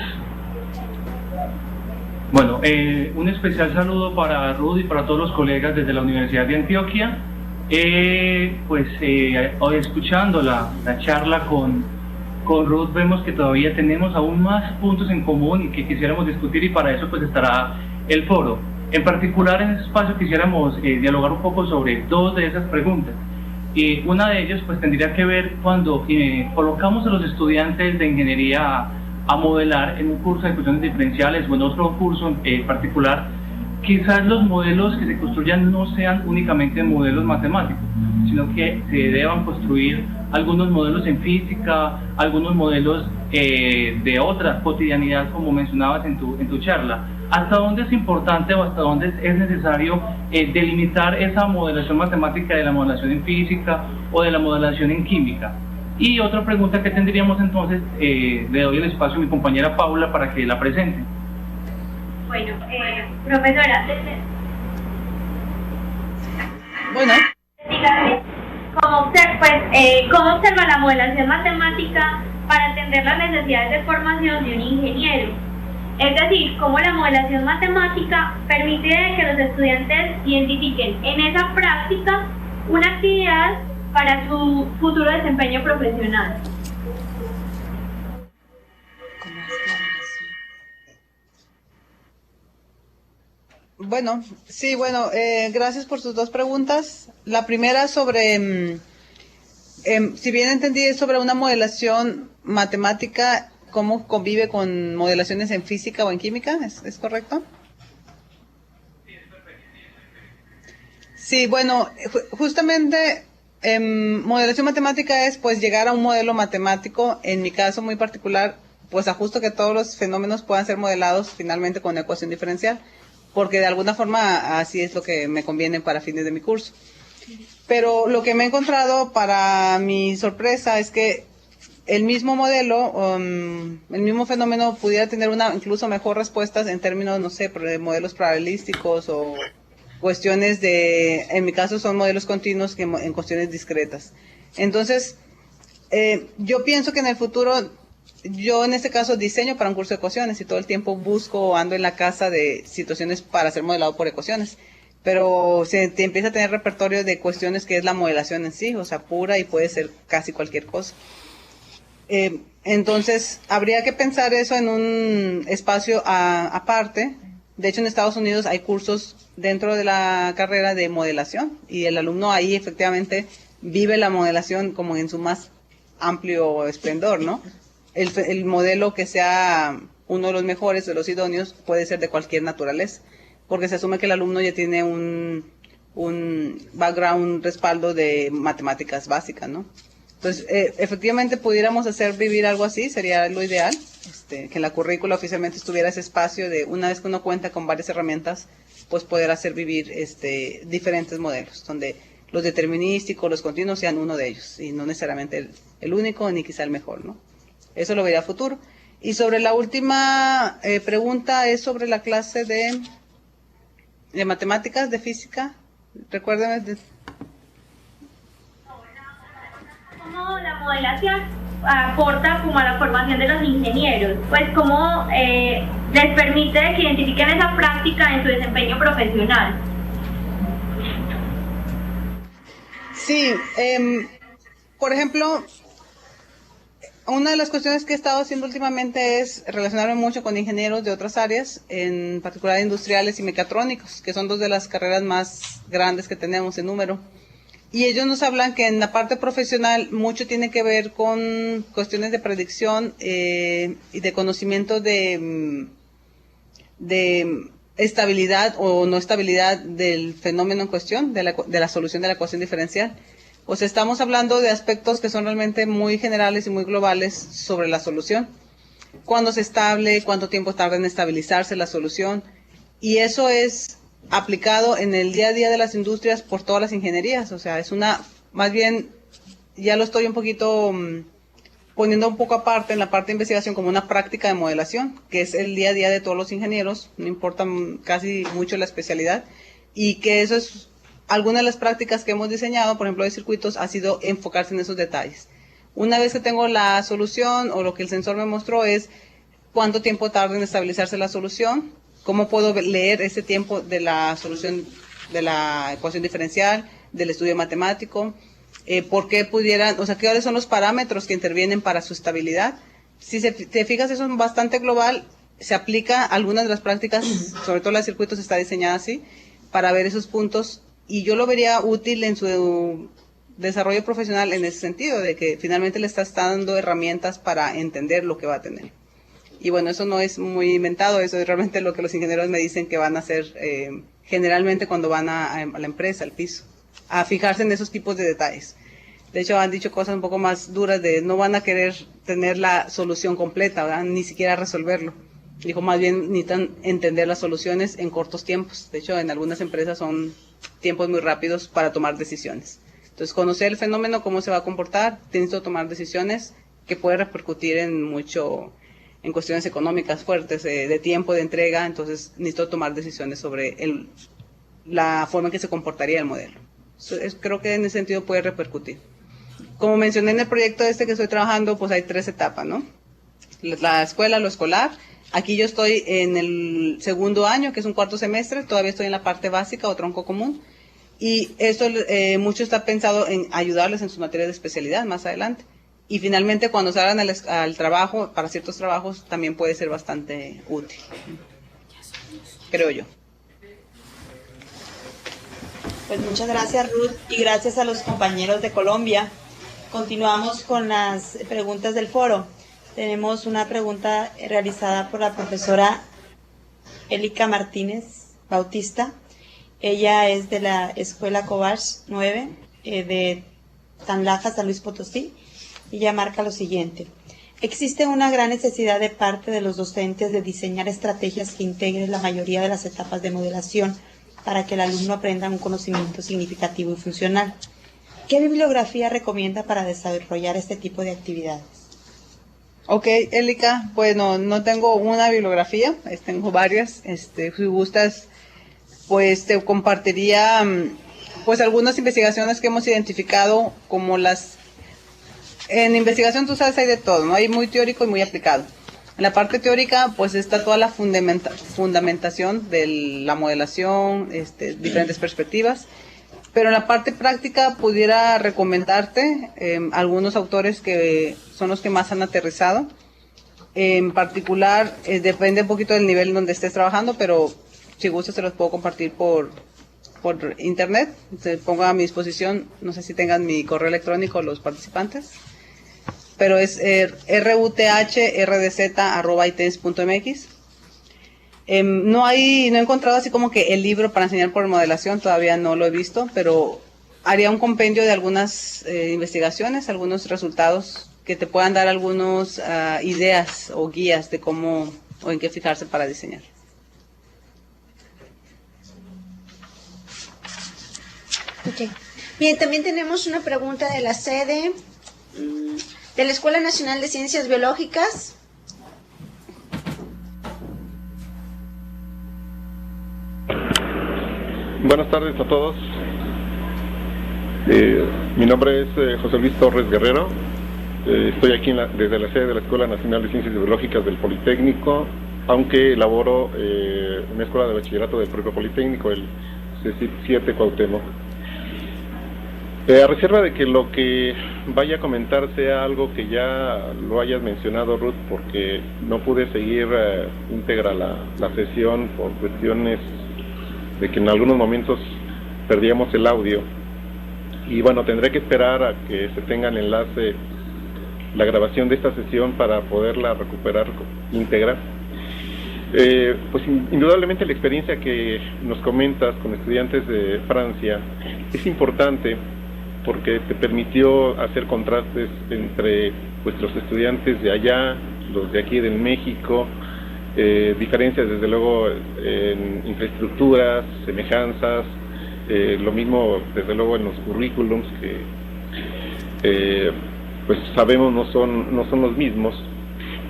Bueno, un especial saludo para Ruth y para todos los colegas desde la Universidad de Antioquia. Hoy escuchando la charla con Ruth vemos que todavía tenemos aún más puntos en común y que quisiéramos discutir y para eso pues estará el foro. En particular en este espacio quisiéramos dialogar un poco sobre 2 de esas preguntas. Una de ellas pues tendría que ver cuando colocamos a los estudiantes de ingeniería a modelar en un curso de cuestiones diferenciales o en otro curso en particular, quizás los modelos que se construyan no sean únicamente modelos matemáticos, sino que se deban construir algunos modelos en física, algunos modelos de otra cotidianidad, como mencionabas en tu charla. ¿Hasta dónde es importante o hasta dónde es necesario delimitar esa modelación matemática de la modelación en física o de la modelación en química? Y otra pregunta que tendríamos entonces, le doy el espacio a mi compañera Paula para que la presente. Bueno, profesora, bueno, dígame, ¿cómo observa la modelación matemática para entender las necesidades de formación de un ingeniero? Es decir, cómo la modelación matemática permite que los estudiantes identifiquen en esa práctica una actividad para su futuro desempeño profesional. Bueno, sí, gracias por sus 2 preguntas. La primera sobre, si bien entendí, es sobre una modelación matemática, ¿cómo convive con modelaciones en física o en química? ¿Es correcto? Sí, bueno, justamente modelación matemática es pues llegar a un modelo matemático, en mi caso muy particular, pues ajusto que todos los fenómenos puedan ser modelados finalmente con una ecuación diferencial, porque de alguna forma así es lo que me conviene para fines de mi curso. Pero lo que me he encontrado para mi sorpresa es que el mismo modelo, el mismo fenómeno pudiera tener una incluso mejor respuestas en términos, no sé, de modelos probabilísticos o cuestiones de, en mi caso son modelos continuos que en cuestiones discretas. Entonces, yo pienso que en el futuro, yo en este caso diseño para un curso de ecuaciones y todo el tiempo busco o ando en la casa de situaciones para ser modelado por ecuaciones. Pero se te empieza a tener repertorio de cuestiones que es la modelación en sí, o sea, pura, y puede ser casi cualquier cosa. Entonces, habría que pensar eso en un espacio aparte. De hecho, en Estados Unidos hay cursos dentro de la carrera de modelación y el alumno ahí efectivamente vive la modelación como en su más amplio esplendor, ¿no? El modelo que sea uno de los mejores, de los idóneos, puede ser de cualquier naturaleza, porque se asume que el alumno ya tiene un background, un respaldo de matemáticas básicas, ¿no? Entonces, efectivamente pudiéramos hacer vivir algo así, sería lo ideal, que en la currícula oficialmente estuviera ese espacio de, una vez que uno cuenta con varias herramientas, pues poder hacer vivir diferentes modelos, donde los determinísticos, los continuos sean uno de ellos, y no necesariamente el único, ni quizá el mejor, ¿no? Eso lo vería a futuro. Y sobre la última pregunta, es sobre la clase de matemáticas, de física. Recuérdeme. ¿Cómo la modelación aporta como a la formación de los ingenieros? Pues cómo les permite que identifiquen esa práctica en su desempeño profesional. Sí, por ejemplo, una de las cuestiones que he estado haciendo últimamente es relacionarme mucho con ingenieros de otras áreas, en particular industriales y mecatrónicos, que son dos de las carreras más grandes que tenemos en número. Y ellos nos hablan que en la parte profesional mucho tiene que ver con cuestiones de predicción y de conocimiento de estabilidad o no estabilidad del fenómeno en cuestión, de la solución de la ecuación diferencial. O sea, estamos hablando de aspectos que son realmente muy generales y muy globales sobre la solución. Cuándo es estable, cuánto tiempo tarda en estabilizarse la solución. Y eso es aplicado en el día a día de las industrias por todas las ingenierías. O sea, es más bien, ya lo estoy un poquito poniendo un poco aparte en la parte de investigación como una práctica de modelación, que es el día a día de todos los ingenieros, no importa casi mucho la especialidad, y que eso es alguna de las prácticas que hemos diseñado, por ejemplo, de circuitos, ha sido enfocarse en esos detalles. Una vez que tengo la solución o lo que el sensor me mostró es cuánto tiempo tarda en estabilizarse la solución, cómo puedo leer ese tiempo de la solución de la ecuación diferencial, del estudio matemático, por qué pudieran, o sea, cuáles son los parámetros que intervienen para su estabilidad. Si te fijas, eso es bastante global, se aplica a algunas de las prácticas, sobre todo la de circuitos está diseñada así, para ver esos puntos. Y yo lo vería útil en su desarrollo profesional en ese sentido, de que finalmente le está dando herramientas para entender lo que va a tener. Y bueno, eso no es muy inventado, eso es realmente lo que los ingenieros me dicen que van a hacer generalmente cuando van a la empresa, al piso, a fijarse en esos tipos de detalles. De hecho, han dicho cosas un poco más duras de no van a querer tener la solución completa, ¿verdad? Ni siquiera resolverlo. Dijo, más bien necesitan entender las soluciones en cortos tiempos. De hecho, en algunas empresas son tiempos muy rápidos para tomar decisiones. Entonces, conocer el fenómeno, cómo se va a comportar, tienes que tomar decisiones que puede repercutir en cuestiones económicas fuertes, de tiempo, de entrega. Entonces, necesito tomar decisiones sobre la forma en que se comportaría el modelo. Creo que en ese sentido puede repercutir. Como mencioné en el proyecto que estoy trabajando, pues hay 3 etapas, ¿no? La escuela, lo escolar. Aquí yo estoy en el segundo año, que es un cuarto semestre, todavía estoy en la parte básica o tronco común, y esto mucho está pensado en ayudarles en sus materias de especialidad más adelante. Y finalmente cuando salgan al trabajo, para ciertos trabajos, también puede ser bastante útil, creo yo. Pues muchas gracias, Ruth, y gracias a los compañeros de Colombia. Continuamos con las preguntas del foro. Tenemos una pregunta realizada por la profesora Élica Martínez Bautista. Ella es de la Escuela Cobach 9 de Tanlaja, San Luis Potosí. Ella marca lo siguiente. Existe una gran necesidad de parte de los docentes de diseñar estrategias que integren la mayoría de las etapas de modelación para que el alumno aprenda un conocimiento significativo y funcional. ¿Qué bibliografía recomienda para desarrollar este tipo de actividades? Ok, Elika, bueno, no tengo una bibliografía, tengo varias. Si gustas, pues te compartiría pues algunas investigaciones que hemos identificado como las... En investigación, tú sabes, hay de todo, ¿no? Hay muy teórico y muy aplicado. En la parte teórica, pues está toda la fundamentación de la modelación, diferentes perspectivas. Pero en la parte práctica pudiera recomendarte algunos autores que son los que más han aterrizado. En particular, depende un poquito del nivel donde estés trabajando, pero si gustas te los puedo compartir por internet. Te pongo a mi disposición, no sé si tengan mi correo electrónico los participantes, pero es ruthrdz@itens.mx. No he encontrado así como que el libro para enseñar por modelación, todavía no lo he visto, pero haría un compendio de algunas investigaciones, algunos resultados que te puedan dar algunas ideas o guías de cómo o en qué fijarse para diseñar. Okay. Bien, también tenemos una pregunta de la sede de la Escuela Nacional de Ciencias Biológicas. Buenas tardes a todos. Mi nombre es José Luis Torres Guerrero. Estoy aquí desde la sede de la Escuela Nacional de Ciencias Biológicas del Politécnico, aunque laboro en una escuela de bachillerato del propio Politécnico, el CECIP 7 Cuauhtémoc. A reserva de que lo que vaya a comentar sea algo que ya lo hayas mencionado, Ruth, porque no pude seguir íntegra la sesión por cuestiones de que en algunos momentos perdíamos el audio, y bueno, tendré que esperar a que se tenga el enlace, la grabación de esta sesión para poderla recuperar íntegra. Pues indudablemente la experiencia que nos comentas con estudiantes de Francia es importante porque te permitió hacer contrastes entre pues los estudiantes de allá, los de aquí del México, diferencias desde luego en infraestructuras, semejanzas, lo mismo desde luego en los currículums que pues sabemos no son los mismos,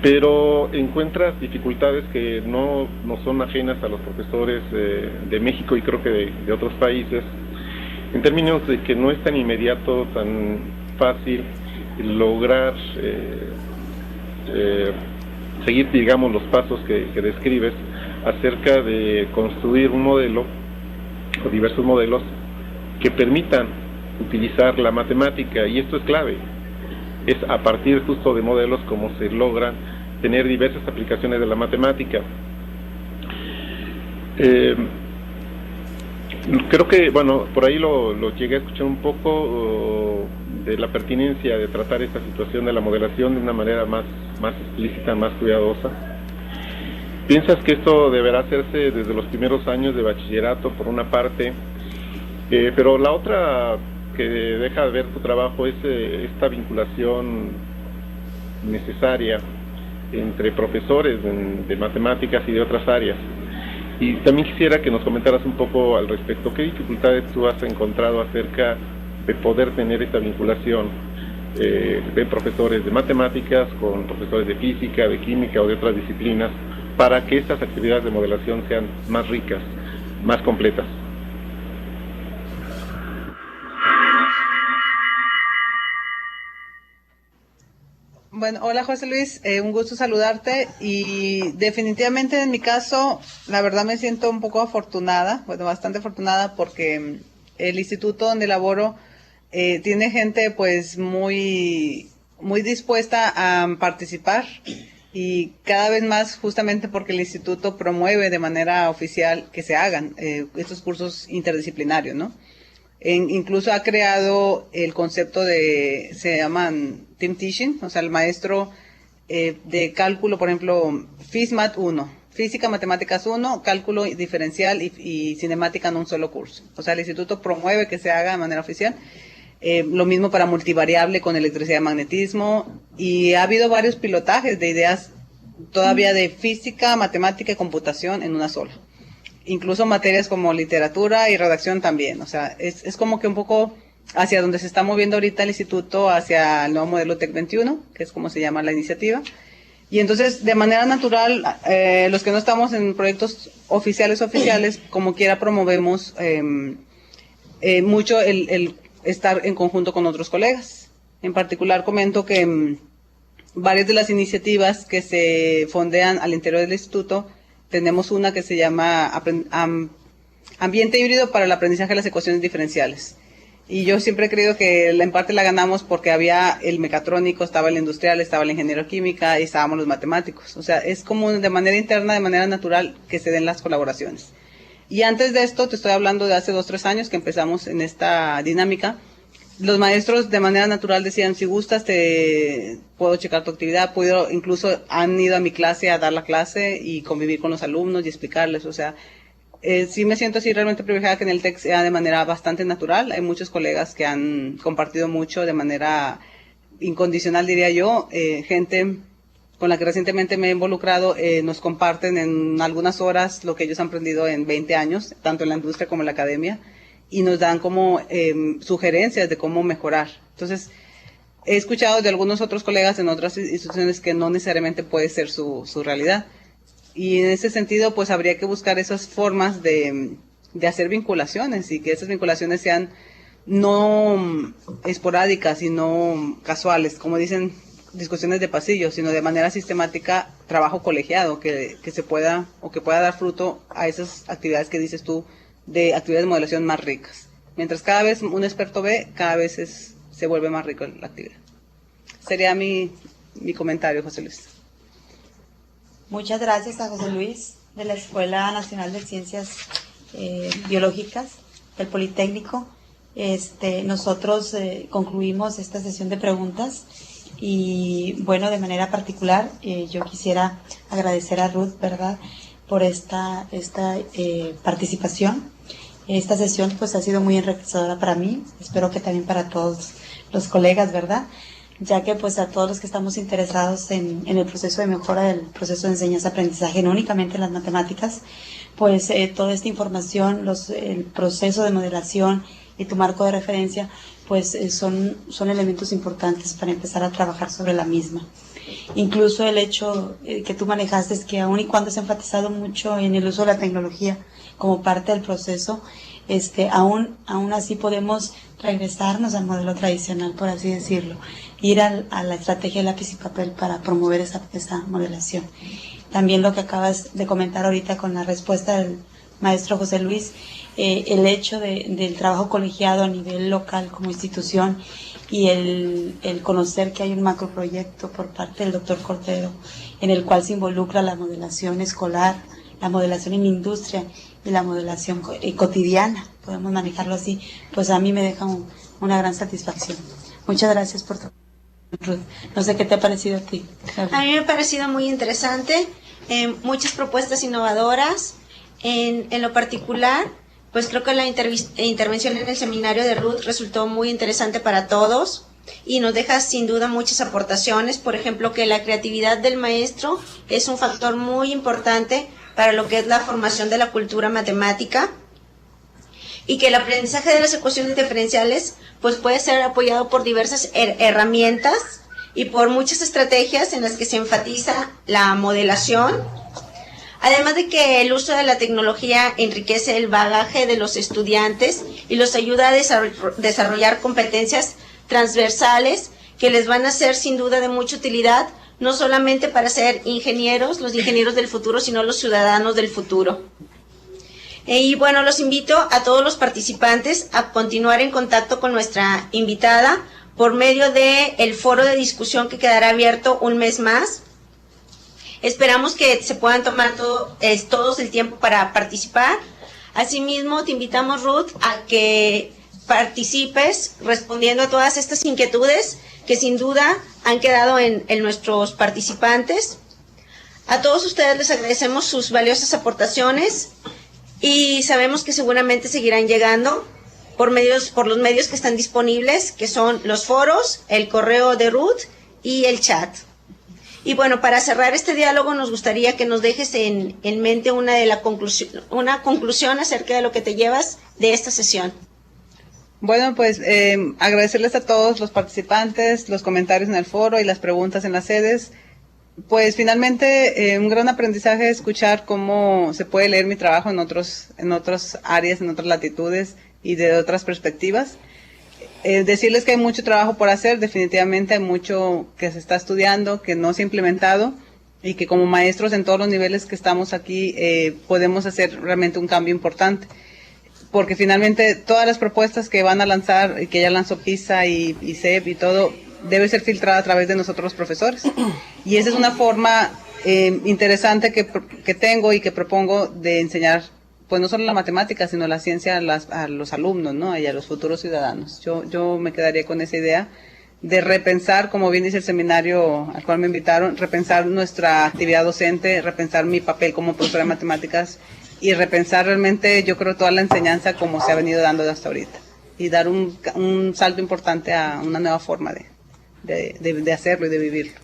pero encuentras dificultades que no son ajenas a los profesores de México y creo que de otros países, en términos de que no es tan inmediato, tan fácil lograr seguir, digamos, los pasos que describes acerca de construir un modelo o diversos modelos que permitan utilizar la matemática, y esto es clave. Es a partir justo de modelos como se logran tener diversas aplicaciones de la matemática. Creo que, bueno, por ahí lo llegué a escuchar un poco de la pertinencia de tratar esta situación de la modelación de una manera más explícita, más cuidadosa. ¿Piensas que esto deberá hacerse desde los primeros años de bachillerato, por una parte? Pero la otra que deja de ver tu trabajo es esta vinculación necesaria entre profesores de matemáticas y de otras áreas. Y también quisiera que nos comentaras un poco al respecto. ¿Qué dificultades tú has encontrado acerca de poder tener esta vinculación de profesores de matemáticas con profesores de física, de química o de otras disciplinas, para que estas actividades de modelación sean más ricas, más completas? Bueno, hola José Luis, un gusto saludarte, y definitivamente en mi caso, la verdad me siento un poco afortunada, bueno, bastante afortunada, porque el instituto donde laboro tiene gente pues muy dispuesta a participar, y cada vez más justamente porque el instituto promueve de manera oficial que se hagan estos cursos interdisciplinarios, ¿no? Incluso ha creado el concepto se llaman Team Teaching, o sea, el maestro de cálculo, por ejemplo, FISMAT 1, Física, Matemáticas 1, Cálculo Diferencial y Cinemática en un solo curso. O sea, el instituto promueve que se haga de manera oficial. Lo mismo para multivariable con electricidad y magnetismo, y ha habido varios pilotajes de ideas todavía de física, matemática y computación en una sola. Incluso materias como literatura y redacción también. O sea, es como que un poco hacia donde se está moviendo ahorita el instituto, hacia el nuevo modelo TEC 21, que es como se llama la iniciativa. Y entonces, de manera natural, los que no estamos en proyectos oficiales, como quiera promovemos mucho el estar en conjunto con otros colegas. En particular, comento que varias de las iniciativas que se fondean al interior del instituto, tenemos una que se llama Ambiente Híbrido para el Aprendizaje de las Ecuaciones Diferenciales. Y yo siempre he creído que en parte la ganamos porque había el mecatrónico, estaba el industrial, estaba el ingeniero química y estábamos los matemáticos. O sea, es como de manera interna, de manera natural que se den las colaboraciones. Y antes de esto, te estoy hablando de hace 2 o 3 años que empezamos en esta dinámica. Los maestros de manera natural decían, si gustas, te puedo checar tu actividad, incluso han ido a mi clase a dar la clase y convivir con los alumnos y explicarles. O sea, sí me siento así realmente privilegiada que en el TEC sea de manera bastante natural. Hay muchos colegas que han compartido mucho de manera incondicional, diría yo. Gente con la que recientemente me he involucrado nos comparten en algunas horas lo que ellos han aprendido en 20 años, tanto en la industria como en la academia, y nos dan como sugerencias de cómo mejorar. Entonces, he escuchado de algunos otros colegas en otras instituciones que no necesariamente puede ser su realidad. Y en ese sentido, pues habría que buscar esas formas de hacer vinculaciones y que esas vinculaciones sean no esporádicas y no casuales, como dicen, discusiones de pasillo, sino de manera sistemática, trabajo colegiado, que se pueda o que pueda dar fruto a esas actividades que dices tú, de actividades de modelación más ricas. Mientras cada vez un experto ve, cada vez se vuelve más rico la actividad. Sería mi comentario, José Luis. Muchas gracias a José Luis de la Escuela Nacional de Ciencias Biológicas del Politécnico. Nosotros concluimos esta sesión de preguntas y bueno, de manera particular yo quisiera agradecer a Ruth, ¿verdad?, por esta participación. Esta sesión pues ha sido muy enriquecedora para mí, espero que también para todos los colegas, ¿verdad?, ya que pues a todos los que estamos interesados en el proceso de mejora del proceso de enseñanza-aprendizaje, no únicamente en las matemáticas, pues toda esta información, el proceso de modelación y tu marco de referencia, pues son elementos importantes para empezar a trabajar sobre la misma. Incluso el hecho que tú manejaste es que aun y cuando se ha enfatizado mucho en el uso de la tecnología como parte del proceso, aún así podemos regresarnos al modelo tradicional, por así decirlo, ir a la estrategia de lápiz y papel para promover esa modelación. También lo que acabas de comentar ahorita con la respuesta del maestro José Luis, el hecho del trabajo colegiado a nivel local como institución y el conocer que hay un macroproyecto por parte del doctor Cordero en el cual se involucra la modelación escolar, la modelación en industria y la modelación cotidiana, podemos manejarlo así, pues a mí me deja una gran satisfacción. Muchas gracias por todo. Ruth, no sé qué te ha parecido a ti. A mí me ha parecido muy interesante, muchas propuestas innovadoras. En lo particular, pues creo que la intervención en el seminario de Ruth resultó muy interesante para todos y nos deja sin duda muchas aportaciones. Por ejemplo, que la creatividad del maestro es un factor muy importante para lo que es la formación de la cultura matemática y que el aprendizaje de las ecuaciones diferenciales pues puede ser apoyado por diversas herramientas y por muchas estrategias en las que se enfatiza la modelación. Además de que el uso de la tecnología enriquece el bagaje de los estudiantes y los ayuda a desarrollar competencias transversales que les van a ser sin duda de mucha utilidad, no solamente para ser ingenieros, los ingenieros del futuro, sino los ciudadanos del futuro. Y bueno, los invito a todos los participantes a continuar en contacto con nuestra invitada por medio del foro de discusión que quedará abierto un mes más. Esperamos que se puedan tomar todos el tiempo para participar. Asimismo, te invitamos, Ruth, a que participes respondiendo a todas estas inquietudes que sin duda han quedado en nuestros participantes. A todos ustedes les agradecemos sus valiosas aportaciones y sabemos que seguramente seguirán llegando por los medios que están disponibles, que son los foros, el correo de Ruth y el chat. Y bueno, para cerrar este diálogo nos gustaría que nos dejes en mente una conclusión acerca de lo que te llevas de esta sesión. Bueno, pues agradecerles a todos los participantes, los comentarios en el foro y las preguntas en las sedes. Pues finalmente un gran aprendizaje escuchar cómo se puede leer mi trabajo en otras áreas, en otras latitudes y de otras perspectivas. Decirles que hay mucho trabajo por hacer, definitivamente hay mucho que se está estudiando, que no se ha implementado y que como maestros en todos los niveles que estamos aquí podemos hacer realmente un cambio importante. Porque finalmente todas las propuestas que van a lanzar y que ya lanzó PISA y CEP y todo, debe ser filtrada a través de nosotros los profesores. Y esa es una forma interesante que tengo y que propongo de enseñar, pues no solo la matemática, sino la ciencia a los alumnos, ¿no? Y a los futuros ciudadanos. Yo me quedaría con esa idea de repensar, como bien dice el seminario al cual me invitaron, repensar nuestra actividad docente, repensar mi papel como profesora de matemáticas y repensar realmente, yo creo, toda la enseñanza como se ha venido dando hasta ahorita. Y dar un salto importante a una nueva forma de hacerlo y de vivirlo.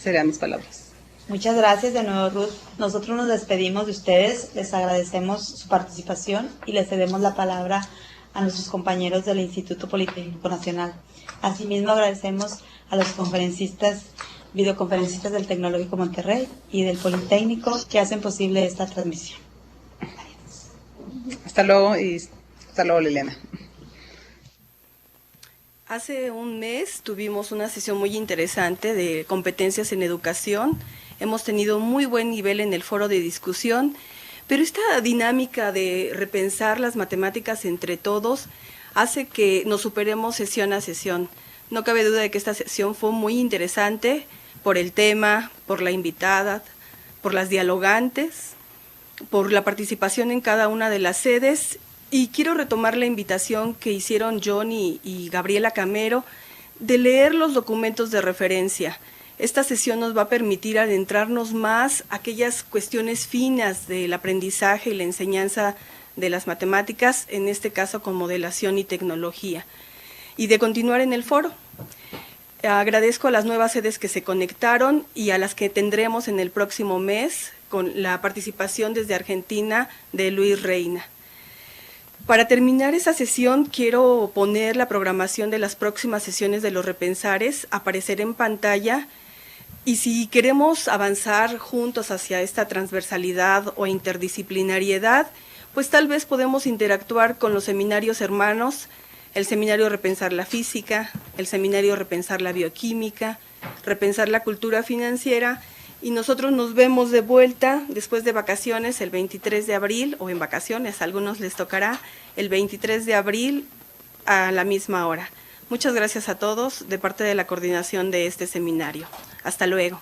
Serían mis palabras. Muchas gracias de nuevo, Ruth. Nosotros nos despedimos de ustedes, les agradecemos su participación y les cedemos la palabra a nuestros compañeros del Instituto Politécnico Nacional. Asimismo, agradecemos a los videoconferencistas del Tecnológico Monterrey y del Politécnico que hacen posible esta transmisión. Hasta luego Liliana. Hace un mes tuvimos una sesión muy interesante de competencias en educación. Hemos tenido muy buen nivel en el foro de discusión, pero esta dinámica de repensar las matemáticas entre todos hace que nos superemos sesión a sesión. No cabe duda de que esta sesión fue muy interesante por el tema, por la invitada, por las dialogantes, por la participación en cada una de las sedes. Y quiero retomar la invitación que hicieron John y Gabriela Camero de leer los documentos de referencia. Esta sesión nos va a permitir adentrarnos más a aquellas cuestiones finas del aprendizaje y la enseñanza de las matemáticas, en este caso con modelación y tecnología, y de continuar en el foro. Agradezco a las nuevas sedes que se conectaron y a las que tendremos en el próximo mes con la participación desde Argentina de Luis Reina. Para terminar esa sesión, quiero poner la programación de las próximas sesiones de los repensares, aparecer en pantalla, y si queremos avanzar juntos hacia esta transversalidad o interdisciplinariedad, pues tal vez podemos interactuar con los seminarios hermanos, el seminario Repensar la Física, el seminario Repensar la Bioquímica, Repensar la Cultura Financiera, y nosotros nos vemos de vuelta después de vacaciones el 23 de abril, o en vacaciones, a algunos les tocará, el 23 de abril a la misma hora. Muchas gracias a todos de parte de la coordinación de este seminario. Hasta luego.